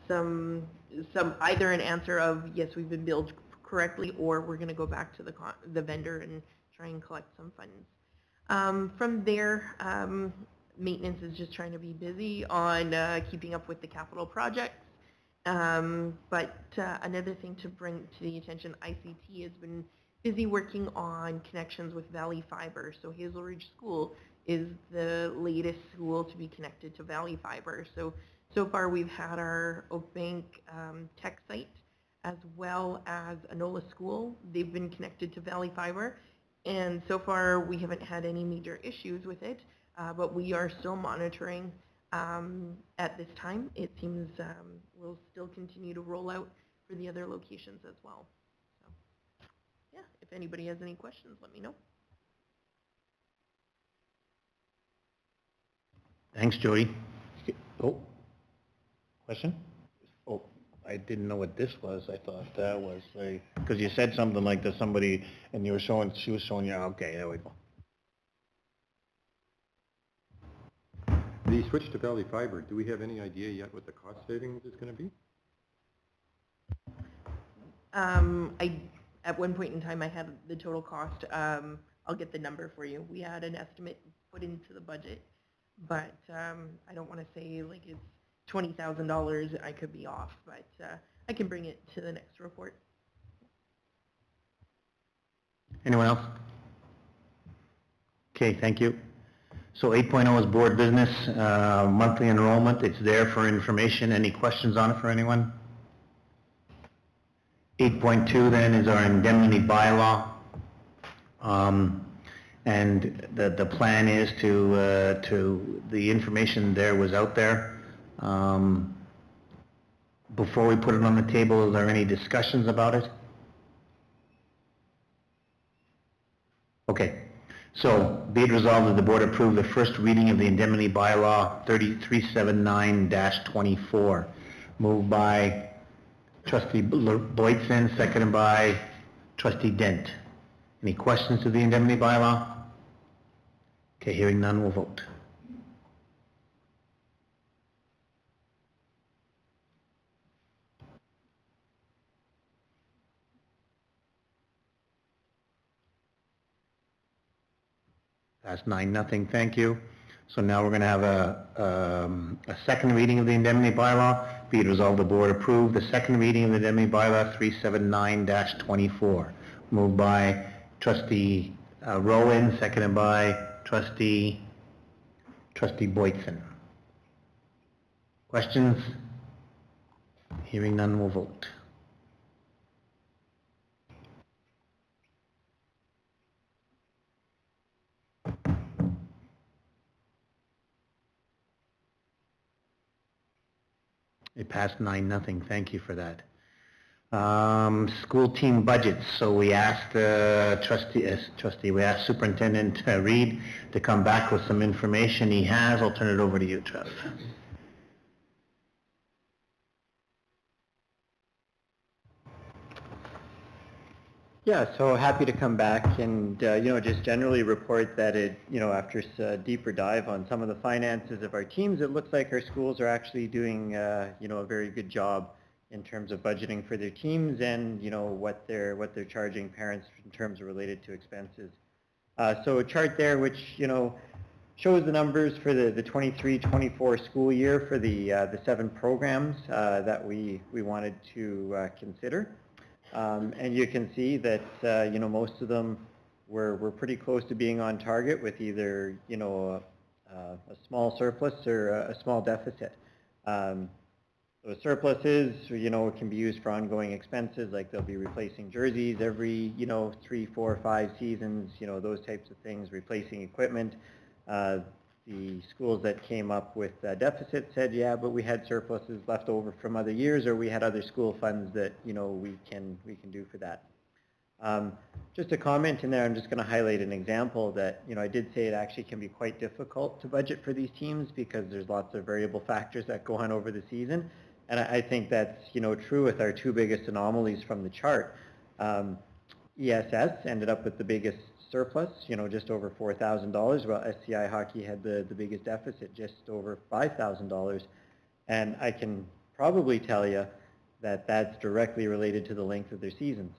some either an answer of yes, we've been billed correctly, or we're going to go back to the vendor and try and collect some funds. From there, maintenance is just trying to be busy on keeping up with the capital projects. But another thing to bring to the attention, ICT has been busy working on connections with Valley Fiber. So Hazel Ridge School is the latest school to be connected to Valley Fiber. So far we've had our Oakbank tech site as well as Anola School. They've been connected to Valley Fiber, and so far we haven't had any major issues with it, but we are still monitoring at this time. It seems we'll still continue to roll out for the other locations as well. So, yeah, if anybody has any questions, let me know. Thanks, Jody. Oh, question? Oh, I didn't know what this was. I thought that was because you said something like that somebody, and she was showing you. Okay, there we go. The switch to Valley Fiber, do we have any idea yet what the cost savings is going to be? At one point in time I had the total cost. I'll get the number for you. We had an estimate put put into the budget. But I don't want to say like it's $20,000. I could be off, but I can bring it to the next report. Anyone else? Okay, thank you. So 8.0 is board business, monthly enrollment. It's there for information. Any questions on it for anyone? 8.2 then is our indemnity bylaw. And the plan is to the information there was out there. Before we put it on the table, is there any discussions about it? Okay. So, be it resolved that the board approve the first reading of the indemnity bylaw 3379-24. Moved by Trustee Boydson, seconded by Trustee Dent. Any questions to the indemnity bylaw? Okay, hearing none, we'll vote. That's 9-0, thank you. So now we're going to have a second reading of the indemnity bylaw. Be it resolved the board approve the second reading of the indemnity bylaw 379-24. Moved by Trustee Rowan, seconded by Trustee Boydson. Questions? Hearing none, we'll vote. It passed 9-0. Thank you for that. School team budgets. So we asked we asked Superintendent Reid to come back with some information. He has. I'll turn it over to you, Trev. Yeah, so happy to come back and, just generally report that after a deeper dive on some of the finances of our teams, it looks like our schools are actually doing, a very good job in terms of budgeting for their teams and, what they're charging parents in terms of related to expenses. So a chart there which, shows the numbers for the 23-24 school year for the 7 programs that we wanted to consider. And you can see that, most of them were pretty close to being on target with either, a small surplus or a small deficit. So surpluses, can be used for ongoing expenses, like they'll be replacing jerseys every, 3, 4, 5 seasons, those types of things, replacing equipment. The schools that came up with deficits said, yeah, but we had surpluses left over from other years, or we had other school funds that, we can do for that. Just a comment in there, I'm just going to highlight an example that, I did say it actually can be quite difficult to budget for these teams because there's lots of variable factors that go on over the season. And I think that's, true with our 2 biggest anomalies from the chart. ESS ended up with the biggest surplus, just over $4,000, while SCI Hockey had the biggest deficit, just over $5,000. And I can probably tell you that that's directly related to the length of their seasons.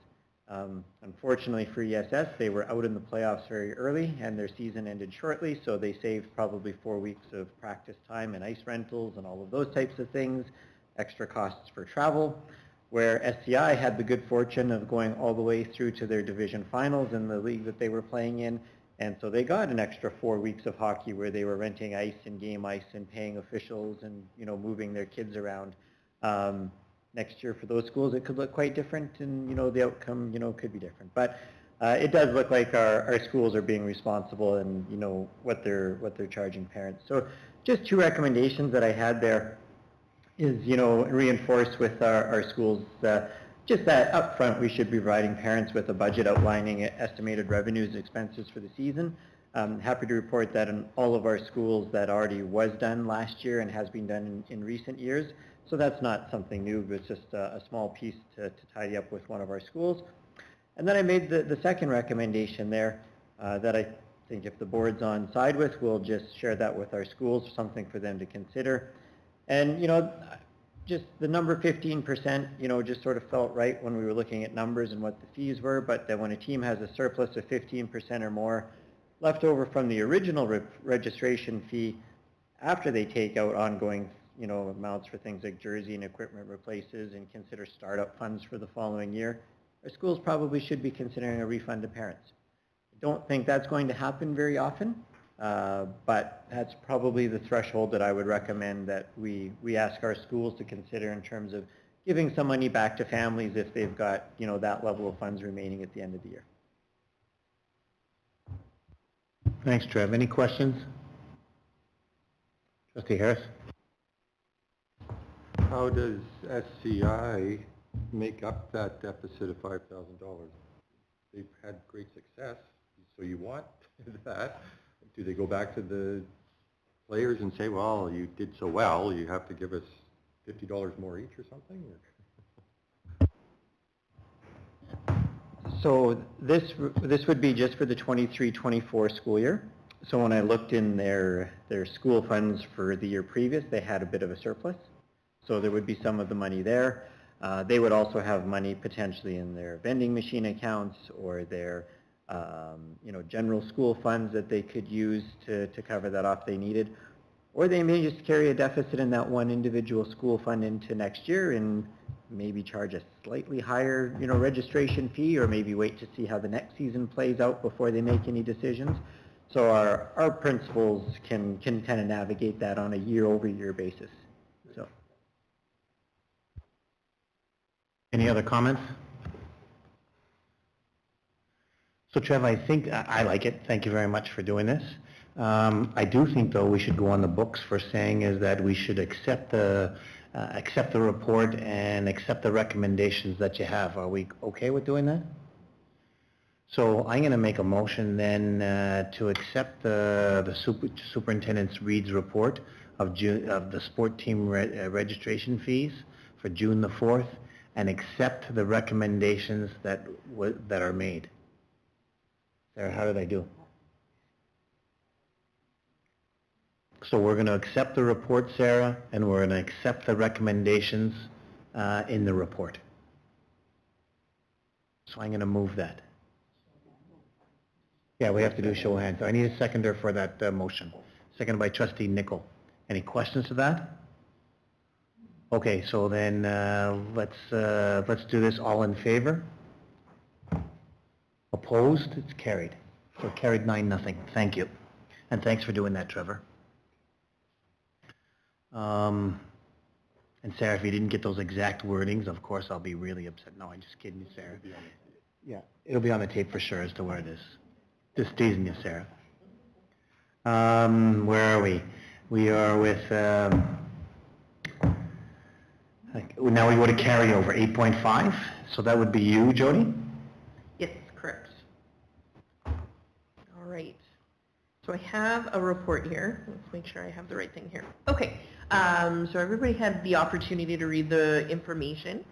Unfortunately for ESS, they were out in the playoffs very early and their season ended shortly, so they saved probably 4 weeks of practice time and ice rentals and all of those types of things, extra costs for travel, where SCI had the good fortune of going all the way through to their division finals in the league that they were playing in, and so they got an extra 4 weeks of hockey where they were renting ice and game ice and paying officials and, moving their kids around. Next year for those schools it could look quite different and, the outcome, could be different. But it does look like our schools are being responsible and, what they're charging parents. So just 2 recommendations that I had there is, reinforced with our schools, just that up front we should be providing parents with a budget outlining estimated revenues and expenses for the season. I'm happy to report that in all of our schools that already was done last year and has been done in recent years. So that's not something new, but it's just a small piece to tidy up with one of our schools. And then I made the second recommendation there that I think if the board's on side with, we'll just share that with our schools, something for them to consider. And, just the number 15%, just sort of felt right when we were looking at numbers and what the fees were, but that when a team has a surplus of 15% or more, left over from the original registration fee after they take out ongoing, amounts for things like jersey and equipment replaces and consider startup funds for the following year, our schools probably should be considering a refund to parents. I don't think that's going to happen very often, but that's probably the threshold that I would recommend that we ask our schools to consider in terms of giving some money back to families if they've got, that level of funds remaining at the end of the year. Thanks, Trev. Any questions? Trustee Harris? How does SCI make up that deficit of $5,000? They've had great success, so you want that. Do they go back to the players and say, well, you did so well, you have to give us $50 more each or something? So this would be just for the 23-24 school year. So when I looked in their school funds for the year previous, they had a bit of a surplus. So there would be some of the money there. They would also have money potentially in their vending machine accounts or their general school funds that they could use to cover that off they needed. Or they may just carry a deficit in that one individual school fund into next year and maybe charge a slightly higher, registration fee, or maybe wait to see how the next season plays out before they make any decisions. So our principals can kind of navigate that on a year-over-year basis. So. Any other comments? So Trev, I think I like it. Thank you very much for doing this. I do think, though, we should go on the books for saying is that we should accept the report and accept the recommendations that you have. Are we okay with doing that? So I'm going to make a motion then to accept the Superintendent Reed's report of the sport team registration fees for June the 4th, and accept the recommendations that are made. Sarah, how did I do? So we're going to accept the report, Sarah, and we're going to accept the recommendations in the report. So I'm going to move that. Yeah, we have to do show of hands. So I need a seconder for that motion. Seconded by Trustee Nicol. Any questions to that? Okay, so then let's do this. All in favor? Opposed? It's carried. So carried 9-0. Thank you. And thanks for doing that, Trevor. And Sarah, if you didn't get those exact wordings, of course I'll be really upset. No, I'm just kidding you, Sarah. Yeah, it'll be on the tape for sure as to where it is. Just teasing you, Sarah. Where are we? We are with, now we go to carryover, 8.5. So that would be you, Jody? Yes, correct. All right. So I have a report here. Let's make sure I have the right thing here. Okay. So everybody had the opportunity to read the information.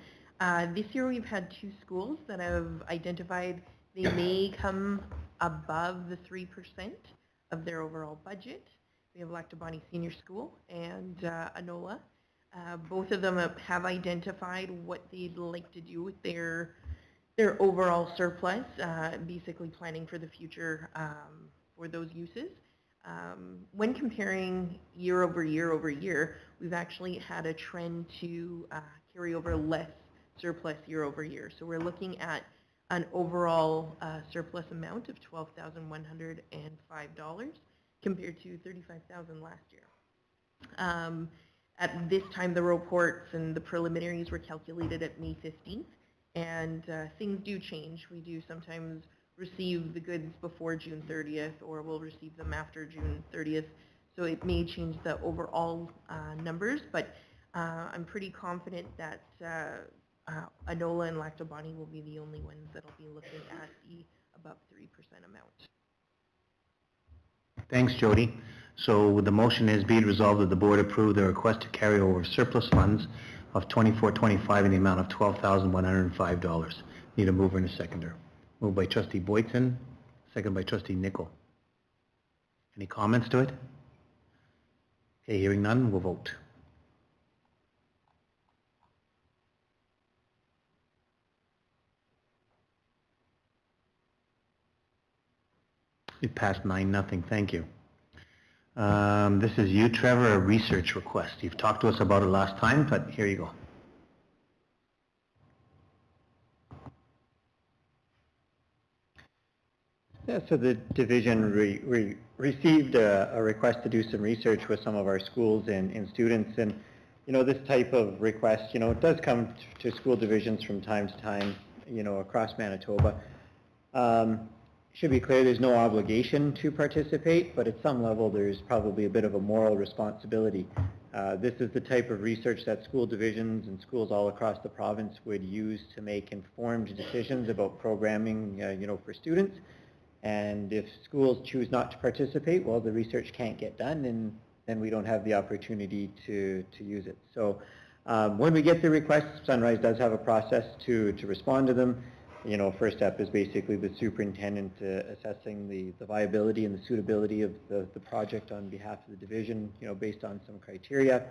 This year we've had 2 schools that have identified they may come above the 3% of their overall budget. We have Lactobani Senior School and Anola. Both of them have identified what they'd like to do with their overall surplus, basically planning for the future for those uses. When comparing year over year, we've actually had a trend to carry over less surplus year over year. So we're looking at an overall surplus amount of $12,105 compared to $35,000 last year. At this time, the reports and the preliminaries were calculated at May 15th, and things do change. We do sometimes receive the goods before June 30th, or we'll receive them after June 30th, so it may change the overall numbers, but I'm pretty confident that Anola and Lactobani will be the only ones that will be looking at the above 3% amount. Thanks, Jody. So the motion is be it resolved that the board approve the request to carry over surplus funds of 24-25 in the amount of $12,105. Need a mover and a seconder. Moved by Trustee Boyton, second by Trustee Nicol. Any comments to it? Okay, hearing none, we'll vote. It passed 9-0, thank you. This is you, Trevor, a research request. You've talked to us about it last time, but here you go. Yeah, so the division received a request to do some research with some of our schools and students, and this type of request, it does come to school divisions from time to time, across Manitoba. Should be clear, there's no obligation to participate, but at some level there's probably a bit of a moral responsibility. This is the type of research that school divisions and schools all across the province would use to make informed decisions about programming, for students. And if schools choose not to participate, well, the research can't get done, and then we don't have the opportunity to use it. So when we get the requests, Sunrise does have a process to respond to them. First step is basically the superintendent assessing the viability and the suitability of the project on behalf of the division, based on some criteria.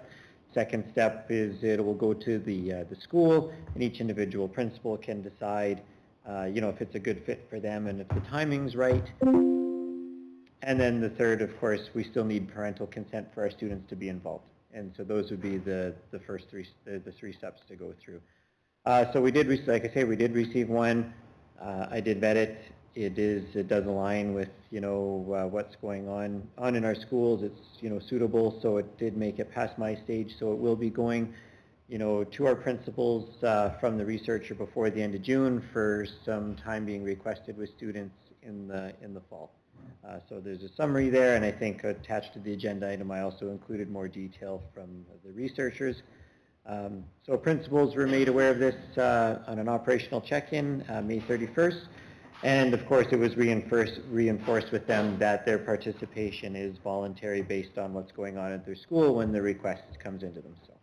Second step is it will go to the school, and each individual principal can decide if it's a good fit for them and if the timing's right. And then the third, of course, we still need parental consent for our students to be involved. And so those would be the first three steps to go through. So we did, like I say, we did receive one. I did vet it. It does align with, what's going on in our schools. It's, suitable, so it did make it past my stage. So it will be going to our principals from the researcher before the end of June for some time being requested with students in the fall. So there's a summary there, and I think attached to the agenda item I also included more detail from the researchers. So principals were made aware of this on an operational check-in May 31st, and of course it was reinforced with them that their participation is voluntary based on what's going on at their school when the request comes into them. So.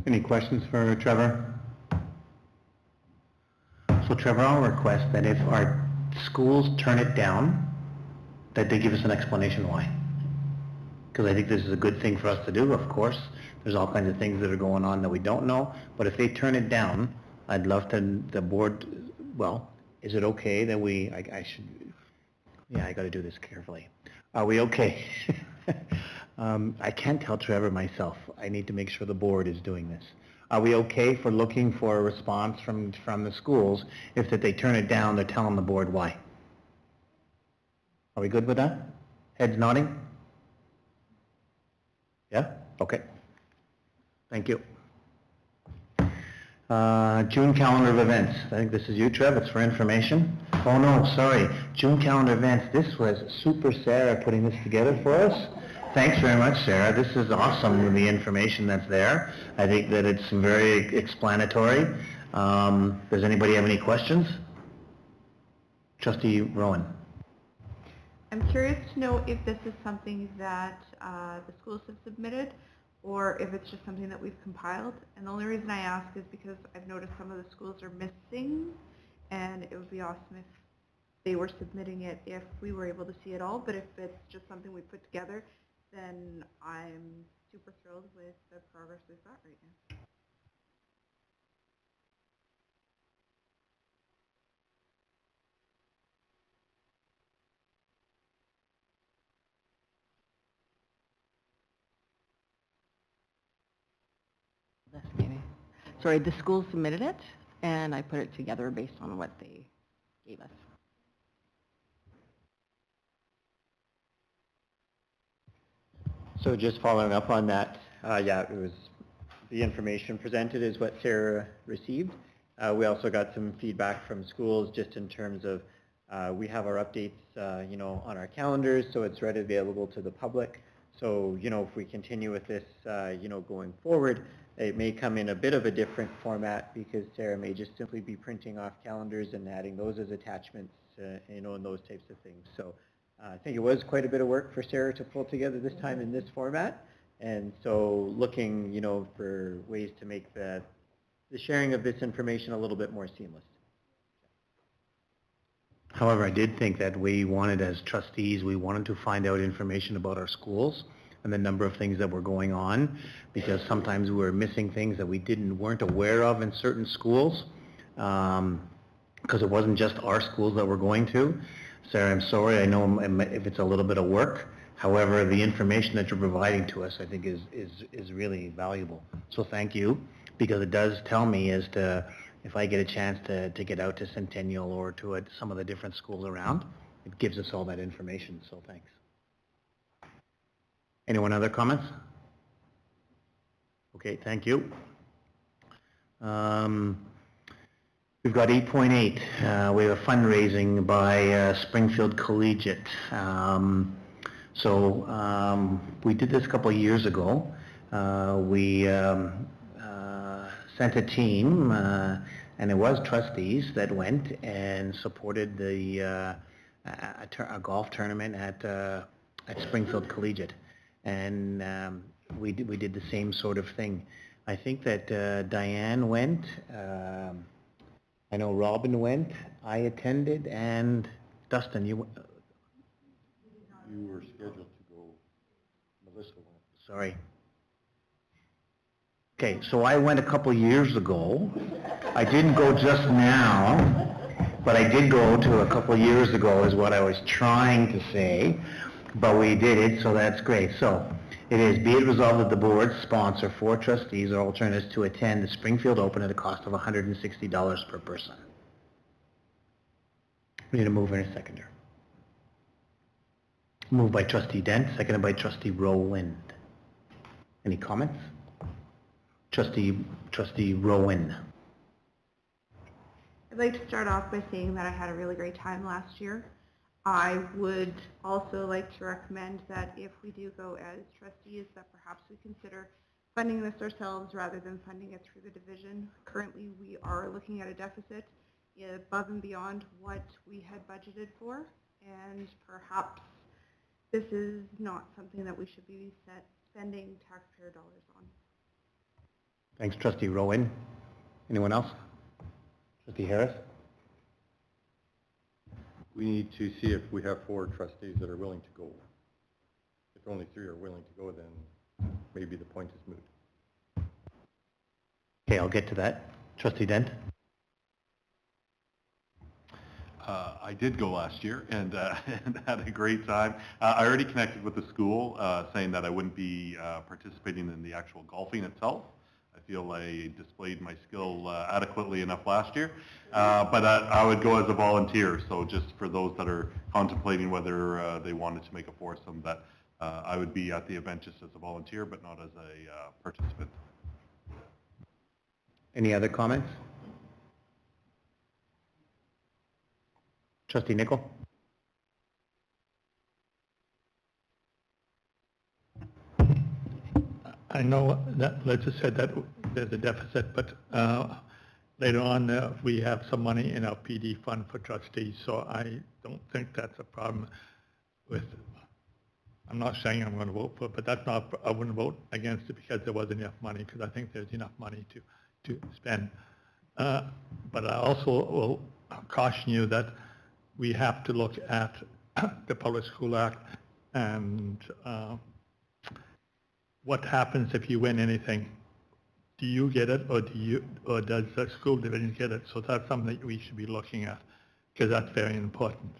Any questions for Trevor? So Trevor, I'll request that if our schools turn it down, that they give us an explanation why. Because I think this is a good thing for us to do, of course. There's all kinds of things that are going on that we don't know, but if they turn it down, I'd love to, the board, well, is it okay that I got to do this carefully. Are we okay? I can't tell Trevor myself. I need to make sure the board is doing this. Are we okay for looking for a response from the schools if that they turn it down, they're telling the board why? Are we good with that? Heads nodding? Yeah? Okay. Thank you. June calendar of events. I think this is you, Trev. It's for information. Oh no, sorry. June calendar events. This was Super Sarah putting this together for us. Thanks very much, Sarah. This is awesome, the information that's there. I think that it's very explanatory. Does anybody have any questions? Trustee Rowan. I'm curious to know if this is something that the schools have submitted or if it's just something that we've compiled. And the only reason I ask is because I've noticed some of the schools are missing, and it would be awesome if they were submitting it if we were able to see it all. But if it's just something we put together, then I'm super thrilled with the progress we've got right now. Maybe. Sorry, the school submitted it, and I put it together based on what they gave us. So just following up on that, yeah, it was the information presented is what Sarah received. We also got some feedback from schools just in terms of we have our updates, on our calendars, so it's readily available to the public. So, if we continue with this, going forward, it may come in a bit of a different format because Sarah may just simply be printing off calendars and adding those as attachments, and those types of things. So I think it was quite a bit of work for Sarah to pull together this time in this format. And so looking, for ways to make the sharing of this information a little bit more seamless. However, I did think that we wanted, as trustees, we wanted to find out information about our schools and the number of things that were going on, because sometimes we were missing things that we weren't aware of in certain schools. because it wasn't just our schools that we're going to. Sarah, I'm sorry, I know if it's a little bit of work. However, the information that you're providing to us, I think, is really valuable. So thank you, because it does tell me as to if I get a chance to get out to Centennial or to some of the different schools around, it gives us all that information, so thanks. Anyone other comments? Okay, thank you. We've got 8.8. We have a fundraising by Springfield Collegiate. We did this a couple of years ago. We sent a team, and it was trustees that went and supported a golf tournament at Springfield Collegiate, and we did the same sort of thing. I think that Diane went. I know Robin went. I attended, and Dustin, you were scheduled to go. Melissa went. Sorry. Okay, so I went a couple years ago. I didn't go just now, but I did go to a couple years ago is what I was trying to say, but we did it, so that's great. So it is, be it resolved that the board sponsor 4 trustees or alternates to attend the Springfield Open at a cost of $160 per person. We need a mover and a seconder. Moved by trustee Dent, seconded by trustee Rowland. Any comments? Trustee Rowan. I'd like to start off by saying that I had a really great time last year. I would also like to recommend that if we do go as trustees, that perhaps we consider funding this ourselves rather than funding it through the division. Currently, we are looking at a deficit above and beyond what we had budgeted for, and perhaps this is not something that we should be spending taxpayer dollars on. Thanks, trustee Rowan. Anyone else? Trustee Harris? We need to see if we have 4 trustees that are willing to go. If only 3 are willing to go, then maybe the point is moot. Okay, I'll get to that. Trustee Dent? I did go last year and had a great time. I already connected with the school saying that I wouldn't be participating in the actual golfing itself. I feel I displayed my skill adequately enough last year, but I would go as a volunteer. So just for those that are contemplating whether they wanted to make a foursome, that I would be at the event just as a volunteer, but not as a participant. Any other comments? Trustee Nickel? I know that Liz has said that there's a deficit, but later on we have some money in our PD fund for trustees, so I don't think that's a problem with, I'm not saying I'm going to vote for it, but that's not, I wouldn't vote against it because there wasn't enough money, because I think there's enough money to spend. But I also will caution you that we have to look at the Public School Act and what happens if you win anything. Do you get it, or does the school division get it? So that's something that we should be looking at, because that's very important.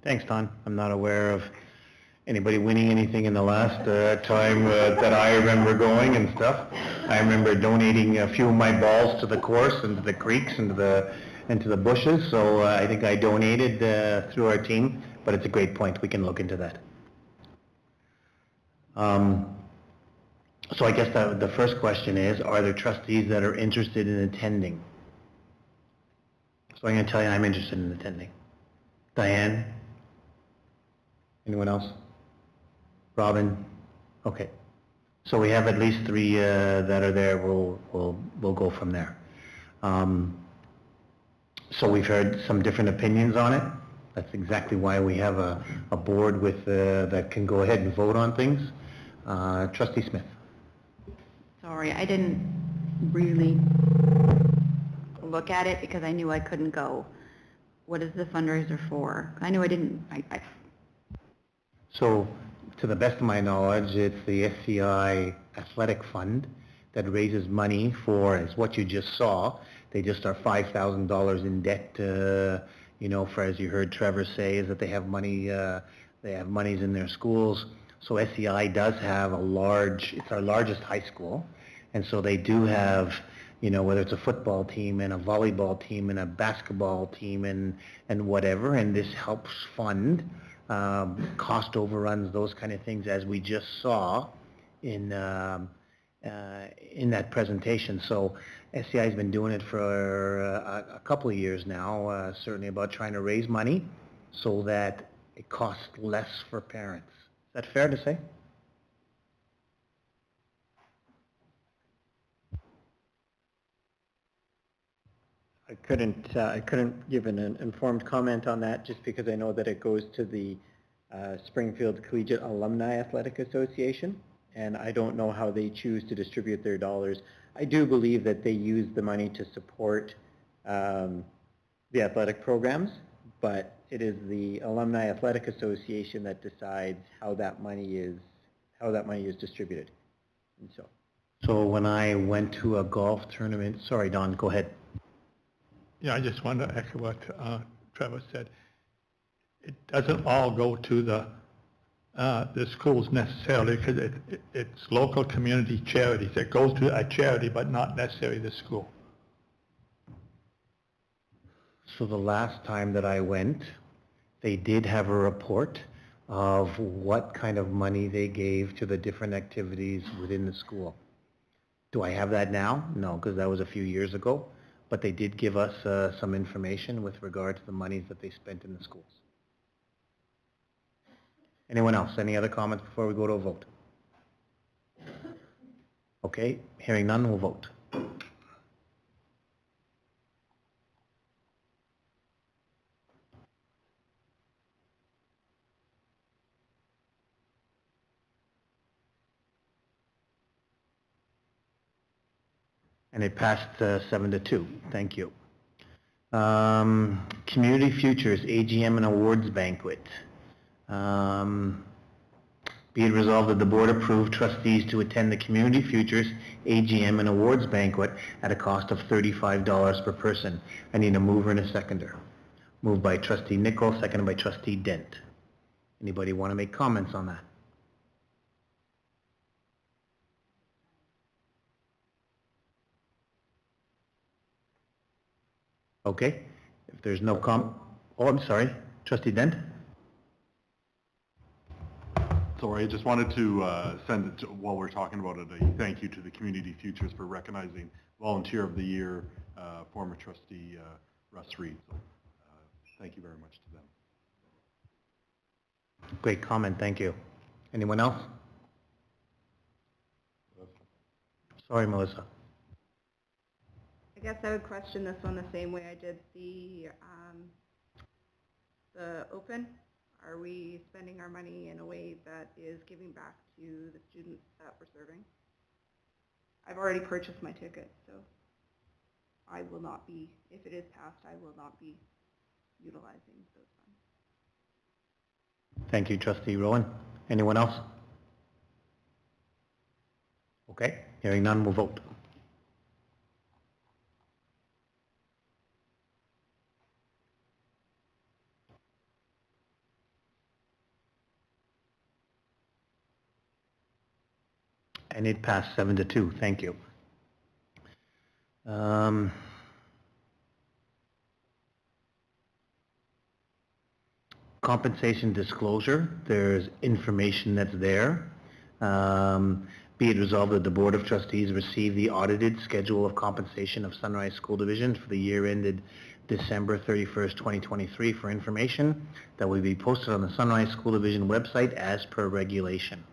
Thanks, Don. I'm not aware of anybody winning anything in the last time that I remember going and stuff. I remember donating a few of my balls to the course and to the creeks and to the bushes, so I think I donated through our team, but it's a great point. We can look into that. So I guess the first question is, are there trustees that are interested in attending? So I'm going to tell you I'm interested in attending. Diane? Anyone else? Robin? Okay. So we have at least 3 that are there. We'll go from there. So we've heard some different opinions on it. That's exactly why we have a board with that can go ahead and vote on things. Trustee Smith. Sorry, I didn't really look at it because I knew I couldn't go. What is the fundraiser for? I knew I didn't. So, to the best of my knowledge, it's the SCI Athletic Fund that raises money for, as what you just saw, they just are $5,000 in debt, you know, for, as you heard Trevor say, is that they have money, they have monies in their schools. So SEI does have it's our largest high school, and so they do have, you know, whether it's a football team and a volleyball team and a basketball team and whatever, and this helps fund cost overruns, those kind of things, as we just saw in that presentation. So SEI has been doing it for a couple of years now, certainly about trying to raise money so that it costs less for parents. Is that fair to say? I couldn't give an informed comment on that just because I know that it goes to the Springfield Collegiate Alumni Athletic Association, and I don't know how they choose to distribute their dollars. I do believe that they use the money to support the athletic programs, but it is the Alumni Athletic Association that decides how that money is distributed. And So when I went to a golf tournament, sorry, Don, go ahead. Yeah, I just want to echo what Trevor said. It doesn't all go to the schools necessarily, because it's local community charities. It goes to a charity, but not necessarily the school. So the last time that I went, they did have a report of what kind of money they gave to the different activities within the school. Do I have that now? No, because that was a few years ago. But they did give us some information with regard to the monies that they spent in the schools. Anyone else? Any other comments before we go to a vote? Okay, hearing none, we'll vote. And it passed 7-2. Thank you. Community Futures AGM and Awards Banquet. Be it resolved that the board approve trustees to attend the Community Futures AGM and Awards Banquet at a cost of $35 per person. I need a mover and a seconder. Moved by trustee Nicholl, seconded by trustee Dent. Anybody want to make comments on that? Okay, if there's no oh, I'm sorry, trustee Dent? Sorry, I just wanted to send it, while we're talking about it, a thank you to the Community Futures for recognizing Volunteer of the Year, former trustee Russ Reed. So, thank you very much to them. Great comment, thank you. Anyone else? Sorry, Melissa. I guess I would question this one the same way I did the open. Are we spending our money in a way that is giving back to the students that we're serving? I've already purchased my ticket, so I will not be, if it is passed, I will not be utilizing those funds. Thank you, trustee Rowan. Anyone else? Okay, hearing none, we'll vote. And it passed 7-2. Thank you. Compensation disclosure. There's information that's there. Be it resolved that the Board of Trustees receive the audited schedule of compensation of Sunrise School Division for the year ended December 31st, 2023 for information that will be posted on the Sunrise School Division website as per regulation.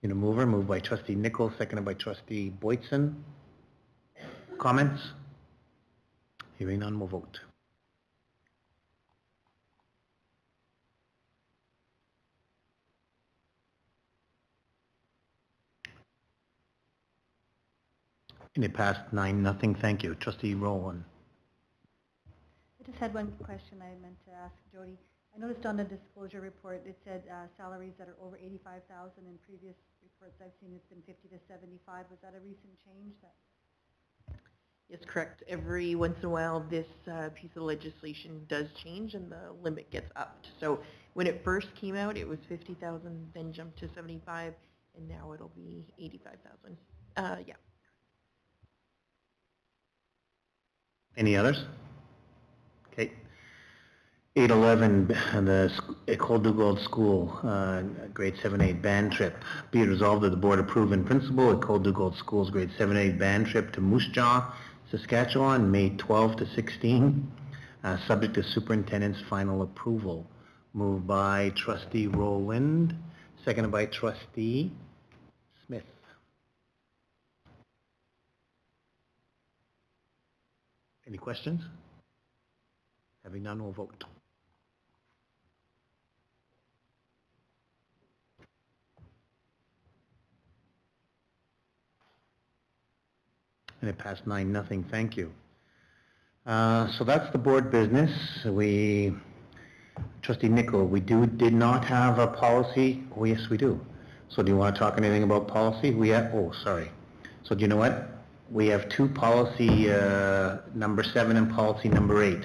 In a mover, moved by trustee Nicholl, seconded by trustee Boytson. Comments? Hearing none, we'll vote. And it passed 9-0. Thank you. Trustee Rowan. I just had one question I meant to ask Jody. I noticed on the disclosure report, it said salaries that are over 85,000. In previous reports I've seen, it's been 50 to 75. Was that a recent change? Yes, correct. Every once in a while, this piece of legislation does change and the limit gets upped. So when it first came out, it was 50,000, then jumped to 75, and now it'll be 85,000. Yeah. Any others? Okay. 811, the École du Gold School, grade 7-8 band trip. Be it resolved that the board approve in principle École du Gold School's grade 7-8 band trip to Moose Jaw, Saskatchewan, May 12 to 16, subject to superintendent's final approval. Moved by trustee Rowland, seconded by trustee Smith. Any questions? Having none, we'll vote. And it passed 9-0. Thank you. So that's the board business. Trustee Nichol, we did not have a policy. Oh, yes, we do. So do you want to talk anything about policy? Oh, sorry. So do you know what? We have two policy, number 7 and policy number 8.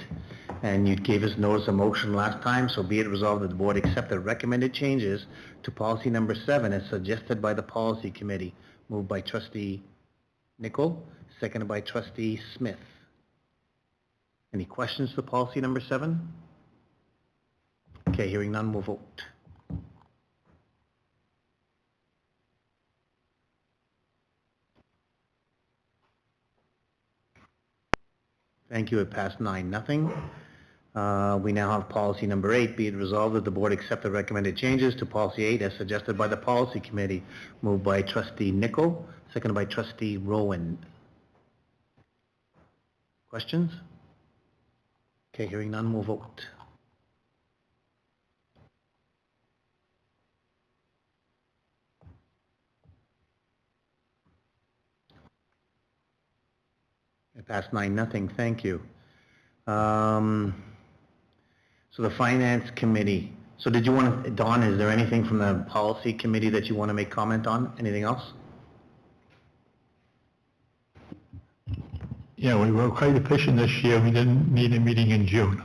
And you gave us notice of motion last time, so be it resolved that the board accept the recommended changes to policy number 7 as suggested by the policy committee. Moved by trustee Nichol, seconded by trustee Smith. Any questions for policy number 7? Okay, hearing none, we'll vote. Thank you, it passed 9-0. We now have policy number 8. Be it resolved that the board accept the recommended changes to policy 8 as suggested by the policy committee. Moved by trustee Nichol, seconded by trustee Rowan. Questions? Okay, hearing none, we'll vote. It passed 9-0. Thank you. So the finance committee. So did you want to, Don, is there anything from the policy committee that you want to make comment on? Anything else? Yeah, we were quite efficient this year. We didn't need a meeting in June.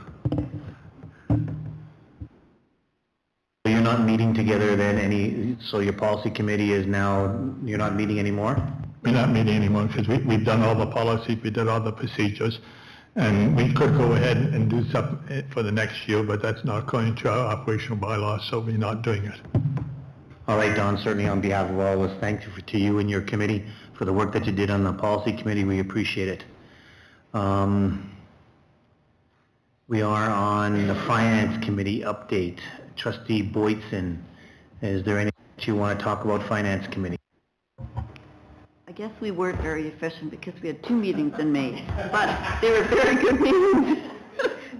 So you're not meeting together then so your policy committee is now, you're not meeting anymore? We're not meeting anymore because we've done all the policies, we did all the procedures, and we could go ahead and do something for the next year, but that's not according to our operational bylaws, so we're not doing it. All right, Don, certainly on behalf of all of us, thank you to you and your committee for the work that you did on the policy committee. We appreciate it. We are on the finance committee update. Trustee Boytson, is there anything that you want to talk about finance committee? I guess we weren't very efficient because we had 2 meetings in May, but they were very good meetings.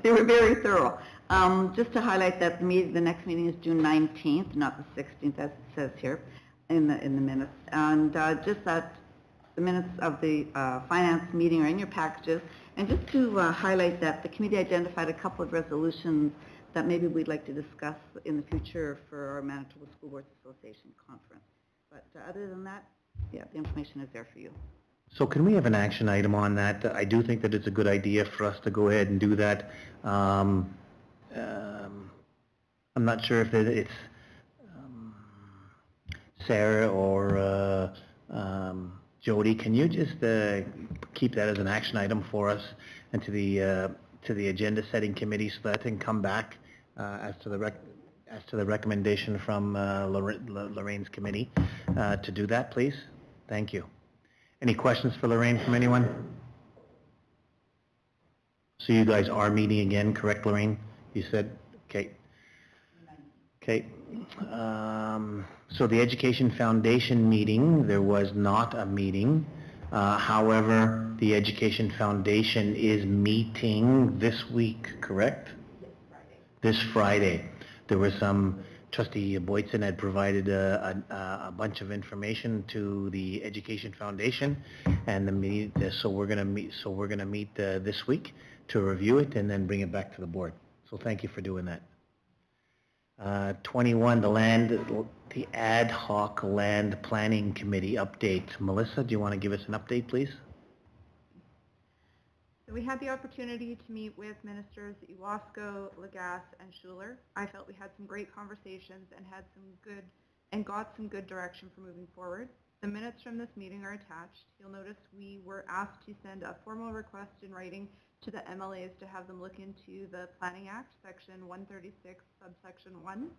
They were very thorough. Just to highlight that the next meeting is June 19th, not the 16th as it says here in the minutes. And just that the minutes of the finance meeting are in your packages. And just to highlight that the committee identified a couple of resolutions that maybe we'd like to discuss in the future for our Manitoba School Boards Association conference. But other than that, yeah, the information is there for you. So can we have an action item on that? I do think that it's a good idea for us to go ahead and do that. I'm not sure if it's Sarah or Jody. Can you just keep that as an action item for us and to the agenda setting committee so that can come back as to the recommendation from Lorraine's committee to do that, please? Thank you. Any questions for Lorraine from anyone? So you guys are meeting again, correct, Lorraine? You said? Okay. Okay. So the Education Foundation meeting, there was not a meeting. However, the Education Foundation is meeting this week, correct? This Friday. There was some, Trustee Boytson had provided a bunch of information to the Education Foundation, and so we're going to meet this week to review it and then bring it back to the board. So thank you for doing that. 21, the ad hoc land planning committee update. Melissa, do you want to give us an update, please? So we had the opportunity to meet with Ministers Iwasko, Lagasse, and Schuler. I felt we had some great conversations and got some good direction for moving forward. The minutes from this meeting are attached. You'll notice we were asked to send a formal request in writing to the MLAs to have them look into the Planning Act, Section 136, subsection 1.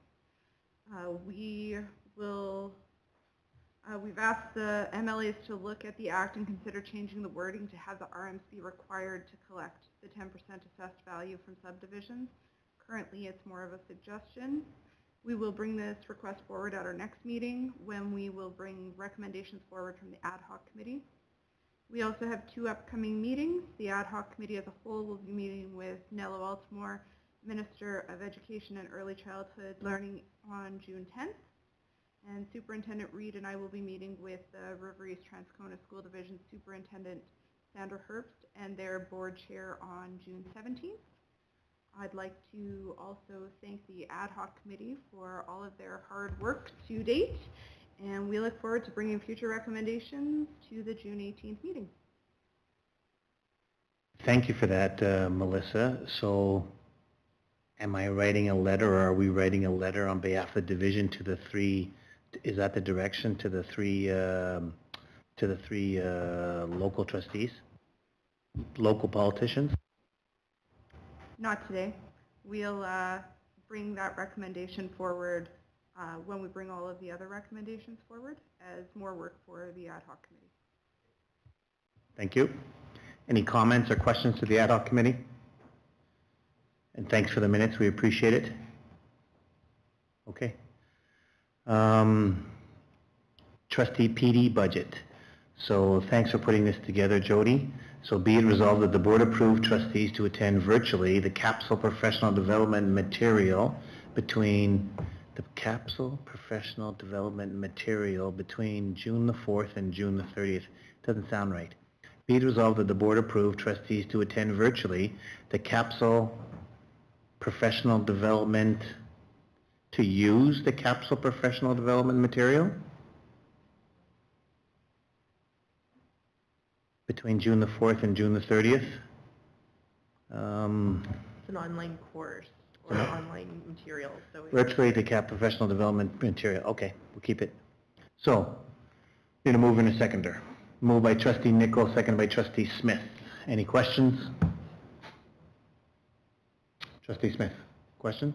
We've asked the MLAs to look at the Act and consider changing the wording to have the RMC required to collect the 10% assessed value from subdivisions. Currently, it's more of a suggestion. We will bring this request forward at our next meeting when we will bring recommendations forward from the ad hoc committee. We also have 2 upcoming meetings. The ad hoc committee as a whole will be meeting with Nella Baltimore, Minister of Education and Early Childhood Learning, on June 10th. And Superintendent Reed and I will be meeting with the River East Transcona School Division Superintendent Sandra Herbst and their board chair on June 17th. I'd like to also thank the ad hoc committee for all of their hard work to date, and we look forward to bringing future recommendations to the June 18th meeting. Thank you for that, Melissa. So am I writing a letter, or are we writing a letter on behalf of the division to the 3, is that the direction, to the 3 local trustees, local politicians? Not today. We'll bring that recommendation forward when we bring all of the other recommendations forward as more work for the ad hoc committee. Thank you. Any comments or questions to the ad hoc committee? And thanks for the minutes, we appreciate it. Okay. Trustee PD budget. So thanks for putting this together, Jody. So be it resolved that the board approve trustees to attend virtually the capsule professional development material between June the 4th and June the 30th. Doesn't sound right. Be it resolved that the board approve trustees to attend virtually the capsule professional development, to use the capsule professional development material between June the 4th and June the 30th. It's an online course or online material. So Virtually the professional development material. Okay, we'll keep it. So, need a mover and a seconder. Moved by trustee Nichol, seconded by trustee Smith. Any questions? Trustee Smith, question?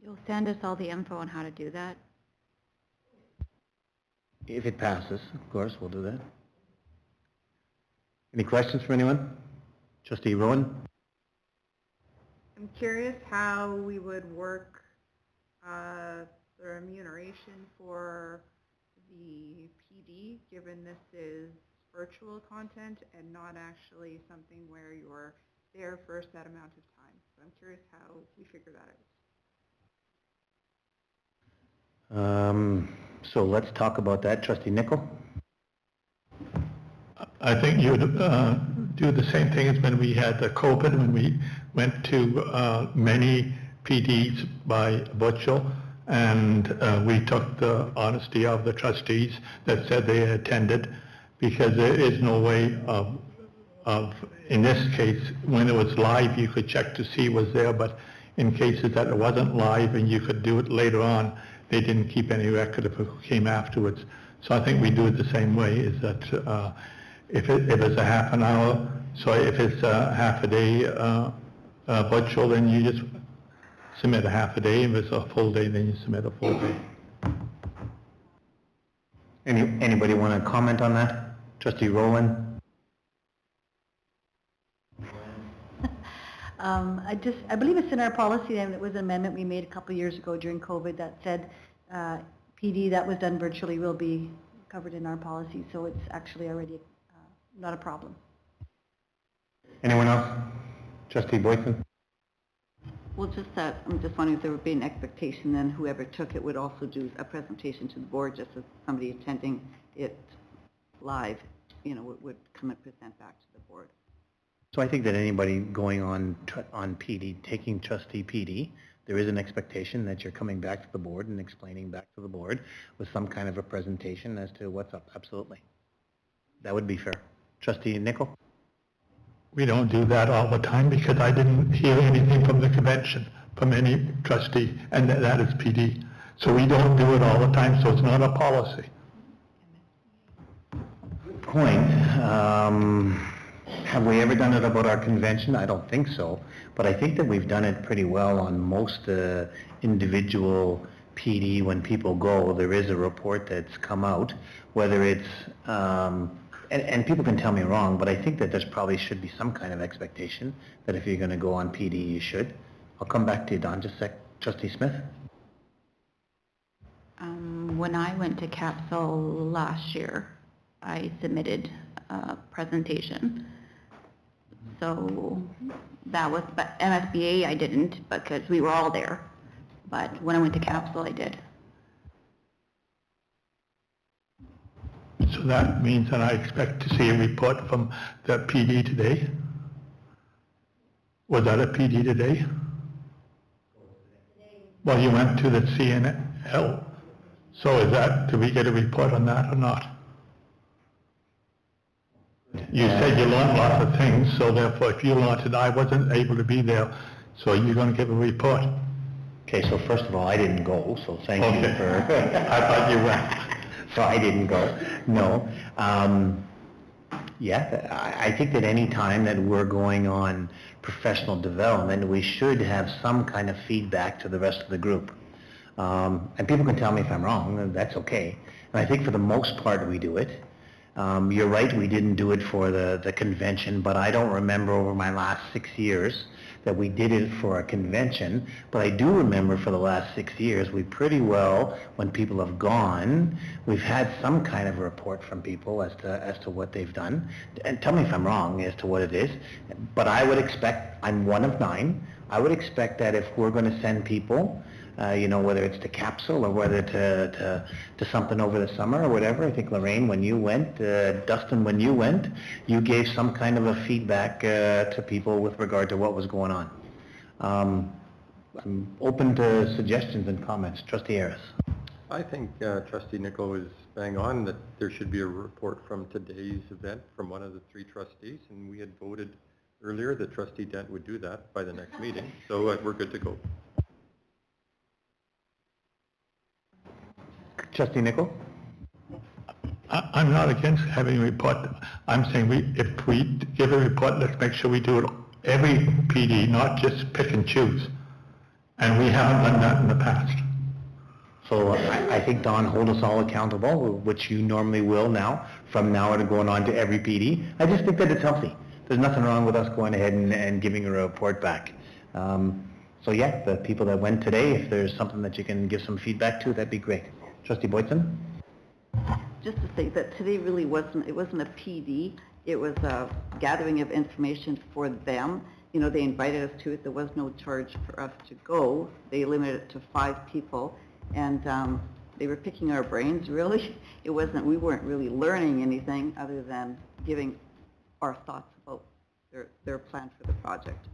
You'll send us all the info on how to do that? If it passes, of course, we'll do that. Any questions from anyone? Trustee Rowan? I'm curious how we would work the remuneration for the PD, given this is virtual content and not actually something where you're there for a set amount of time. So I'm curious how we figure that out. So let's talk about that. Trustee Nichol? I think you would do the same thing as when we had the COVID, when we went to many PDs by virtual, and we took the honesty of the trustees that said they attended, because there is no way of in this case, when it was live, you could check to see was there, but in cases that it wasn't live and you could do it later on, they didn't keep any record of who came afterwards. So I think we do it the same way, is that if it's a half an hour, so if it's a half a day virtual, then you just submit a half a day. If it's a full day, then you submit a full day. Anybody want to comment on that? Trustee Rowland? I believe it's in our policy, and it was an amendment we made a couple of years ago during COVID that said PD that was done virtually will be covered in our policy, so it's actually already not a problem. Anyone else? Trustee Boyson? Well, just that, I'm just wondering if there would be an expectation then whoever took it would also do a presentation to the board, just as somebody attending it live, would come and present back to the board. So I think that anybody going on PD, taking trustee PD, there is an expectation that you're coming back to the board and explaining back to the board with some kind of a presentation as to what's up. Absolutely. That would be fair. Trustee Nickel? We don't do that all the time because I didn't hear anything from the convention, from any trustee, and that is PD. So we don't do it all the time, so it's not a policy. Good point. Have we ever done it about our convention? I don't think so, but I think that we've done it pretty well on most individual PD. When people go, there is a report that's come out, whether it's, and people can tell me wrong, but I think that there's probably should be some kind of expectation that if you're going to go on PD, you should. I'll come back to you, Don, just a sec. Trustee Smith? When I went to Capsule last year, I submitted a presentation. So that was, but MSBA I didn't because we were all there. But when I went to Capsule, I did. So that means that I expect to see a report from the PD today? Was that a PD today? Well, you went to the CNL. So is that, do we get a report on that or not? You said you learned lots of things, so therefore if you learned it, I wasn't able to be there, so you're going to give a report. Okay, so first of all, I didn't go, so thank you for... I thought you went. So I didn't go. No. Yeah, I think that any time that we're going on professional development, we should have some kind of feedback to the rest of the group. And people can tell me if I'm wrong, that's okay. And I think for the most part we do it. You're right, we didn't do it for the convention, but I don't remember over my last 6 years that we did it for a convention. But I do remember for the last 6 years, we pretty well, when people have gone, we've had some kind of a report from people as to what they've done. And tell me if I'm wrong as to what it is. But I would expect, I'm one of 9, I would expect that if we're going to send people, you know, whether it's to Capsule or whether to something over the summer or whatever. I think Lorraine, when you went, Dustin, when you went, you gave some kind of a feedback to people with regard to what was going on. I'm open to suggestions and comments. Trustee Harris. I think Trustee Nicol is bang on that there should be a report from today's event from one of the 3 trustees, and we had voted earlier that Trustee Dent would do that by the next meeting, so we're good to go. Trustee Nicol? I'm not against having a report. I'm saying if we give a report, let's make sure we do it every PD, not just pick and choose. And we haven't done that in the past. So I think, Don, hold us all accountable, which you normally will now, from now on going on to every PD. I just think that it's healthy. There's nothing wrong with us going ahead and giving a report back. So yeah, the people that went today, if there's something that you can give some feedback to, that'd be great. Trustee Boytson? Just to say that today really wasn't a PD, it was a gathering of information for them. You know, they invited us to it, there was no charge for us to go. They limited it to 5 people, and they were picking our brains, really. We weren't really learning anything other than giving our thoughts about their plan for the project.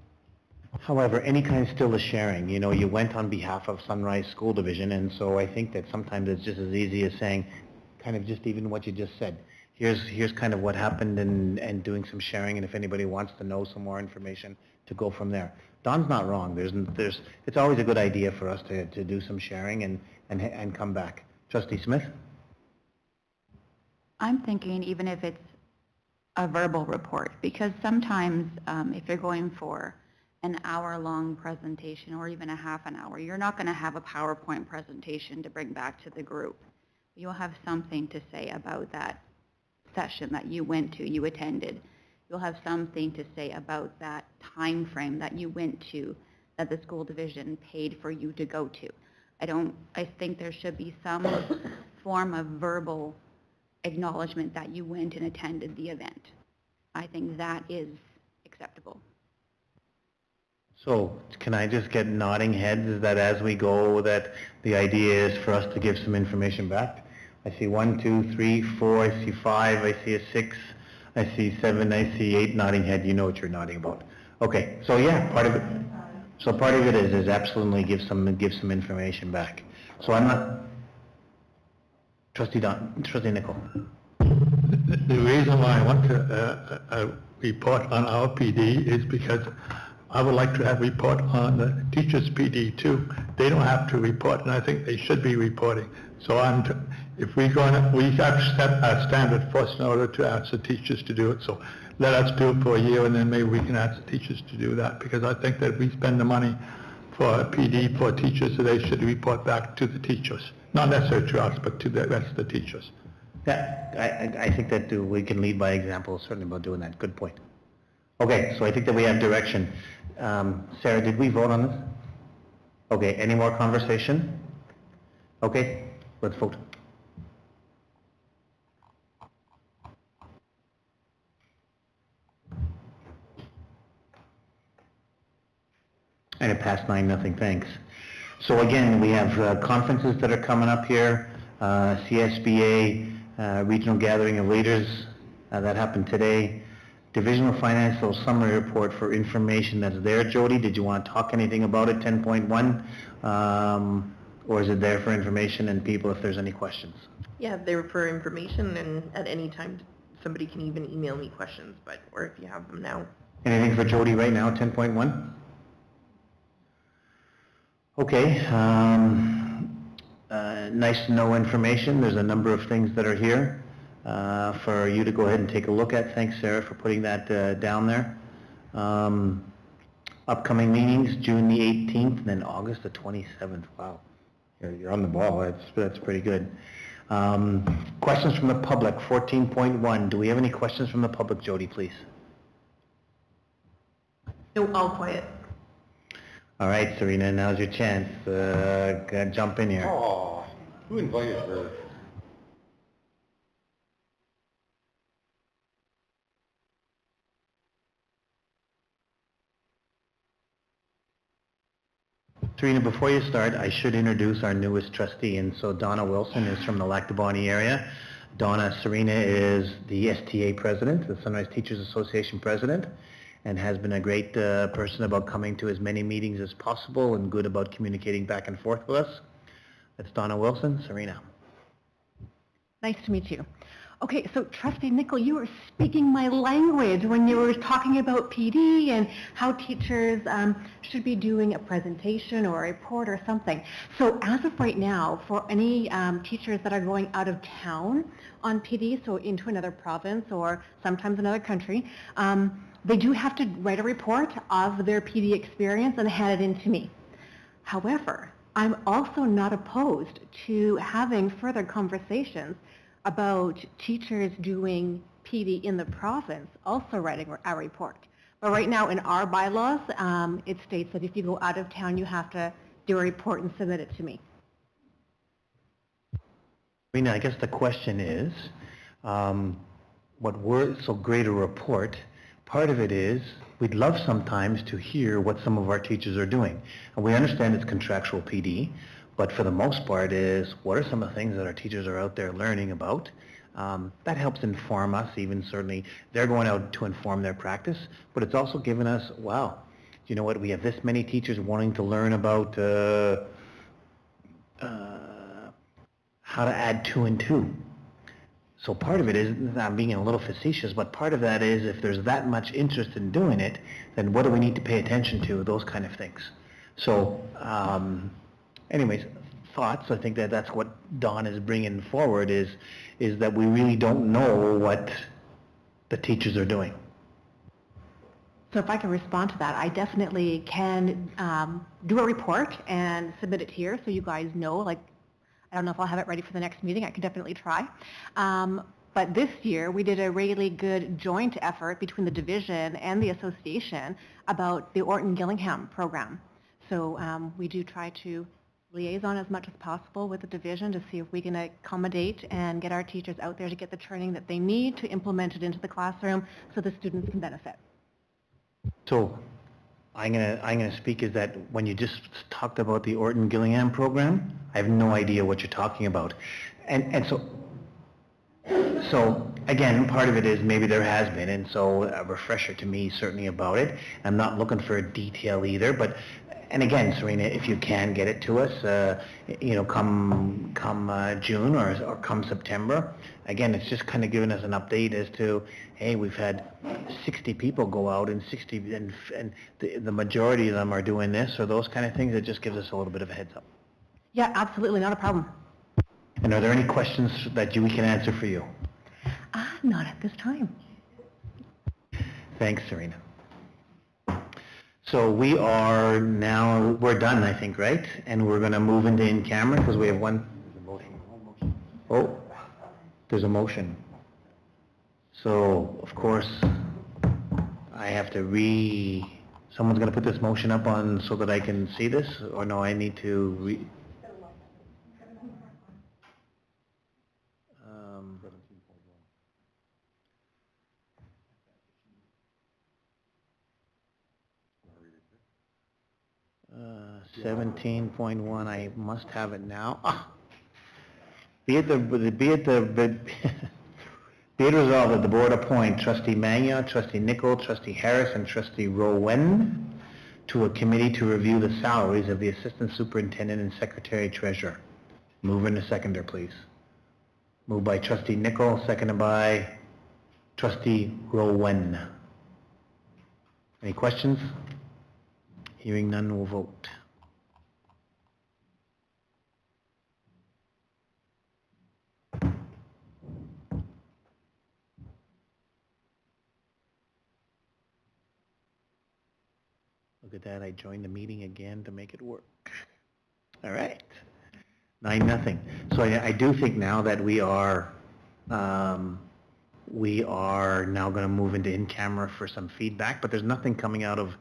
However, any kind still is sharing. You know, you went on behalf of Sunrise School Division, and so I think that sometimes it's just as easy as saying, kind of just even what you just said. Here's kind of what happened and doing some sharing, and if anybody wants to know some more information, to go from there. Don's not wrong. It's always a good idea for us to do some sharing and come back. Trustee Smith? I'm thinking even if it's a verbal report, because sometimes if you're going for an hour-long presentation or even a half an hour, you're not going to have a PowerPoint presentation to bring back to the group. You'll have something to say about that session that you went to, you attended. You'll have something to say about that time frame that you went to, that the school division paid for you to go to. I think there should be some form of verbal acknowledgement that you went and attended the event. I think that is acceptable. So can I just get nodding heads that as we go, that the idea is for us to give some information back? I see 1, 2, 3, 4, I see 5, I see a 6, I see 7, I see 8 nodding head, you know what you're nodding about. Okay, so yeah, part of it is absolutely give some information back. So I'm not, Trustee Nicol. The reason why I want to report on our PD is because I would like to have report on the teachers' PD too. They don't have to report, and I think they should be reporting. So if we have set a standard first in order to ask the teachers to do it. So let us do it for a year, and then maybe we can ask the teachers to do that, because I think that we spend the money for PD for teachers, so they should report back to the teachers. Not necessarily to us, but to the rest of the teachers. Yeah, I think that we can lead by example, certainly about doing that. Good point. Okay, so I think that we have direction. Sarah, did we vote on this? Okay, any more conversation? Okay, let's vote. And it passed 9-0, thanks. So again, we have conferences that are coming up here, CSBA, Regional Gathering of Leaders, that happened today. Divisional Financial Summary Report for information that's there. Jody, did you want to talk anything about it, 10.1? Or is it there for information and people if there's any questions? Yeah, they're for information, and at any time somebody can even email me questions, or if you have them now. Anything for Jody right now, 10.1? Okay, nice to know information. There's a number of things that are here for you to go ahead and take a look at. Thanks, Sarah, for putting that down there. Upcoming meetings, June the 18th and then August the 27th. Wow, you're on the ball. That's pretty good. Questions from the public, 14.1. Do we have any questions from the public, Jody, please? No, all quiet. All right, Serena, now's your chance. Jump in here. Oh, who invited her? Serena, before you start, I should introduce our newest trustee, and so Donna Wilson is from the Lac du Bonny area. Serena is the STA president, the Sunrise Teachers Association president, and has been a great person about coming to as many meetings as possible and good about communicating back and forth with us. That's Donna Wilson. Serena. Nice to meet you. Okay, so Trustee Nicol, you were speaking my language when you were talking about PD and how teachers should be doing a presentation or a report or something. So as of right now, for any teachers that are going out of town on PD, so into another province or sometimes another country, they do have to write a report of their PD experience and hand it in to me. However, I'm also not opposed to having further conversations about teachers doing PD in the province also writing a report. But right now in our bylaws, it states that if you go out of town, you have to do a report and submit it to me. Serena, I guess the question is, what were so great a report? Part of it is we'd love sometimes to hear what some of our teachers are doing. And we understand it's contractual PD, but for the most part is what are some of the things that our teachers are out there learning about? That helps inform us, even certainly they're going out to inform their practice, but it's also given us, wow, you know what, we have this many teachers wanting to learn about how to add 2 and 2. So part of it is, I'm being a little facetious, but part of that is if there's that much interest in doing it, then what do we need to pay attention to, those kind of things. So anyways, thoughts, I think that's what Don is bringing forward is that we really don't know what the teachers are doing. So if I can respond to that, I definitely can do a report and submit it here so you guys know, like, I don't know if I'll have it ready for the next meeting. I can definitely try. But this year, we did a really good joint effort between the division and the association about the Orton Gillingham program. So we do try to liaison as much as possible with the division to see if we can accommodate and get our teachers out there to get the training that they need to implement it into the classroom so the students can benefit. So I'm gonna speak is that when you just talked about the Orton Gillingham program, I have no idea what you're talking about. And so again, part of it is maybe there has been, and so a refresher to me certainly about it. I'm not looking for a detail either, but, and again, Serena, if you can get it to us, you know, come June or come September, again, it's just kind of giving us an update as to, hey, we've had 60 people go out and 60, and the majority of them are doing this or those kind of things. It just gives us a little bit of a heads up. Yeah, absolutely, not a problem. And are there any questions that we can answer for you? Not at this time. Thanks, Serena. So we're done, I think, right? And we're going to move into in-camera because we have one. Oh, there's a motion. So, of course, I have to someone's going to put this motion up on so that I can see this, or no, I need to 17.1, I must have it now. Be it resolved that the board appoint trustee Magna, trustee Nicol, trustee Harris, and trustee Rowen to a committee to review the salaries of the assistant superintendent and secretary treasurer. Mover and a seconder, please. Moved by trustee Nicol, seconded by trustee Rowen. Any questions? Hearing none, we'll vote. Look at that, I joined the meeting again to make it work. All right, 9-0. So I do think now that we are now going to move into in-camera for some feedback, but there's nothing coming out of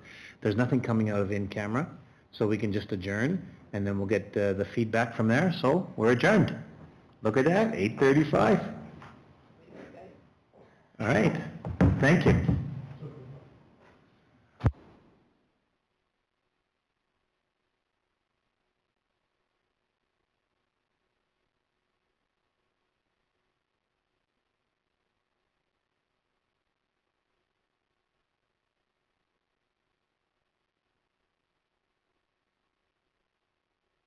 in-camera, so we can just adjourn, and then we'll get the feedback from there. So we're adjourned. Look at that, 8:35. All right, thank you.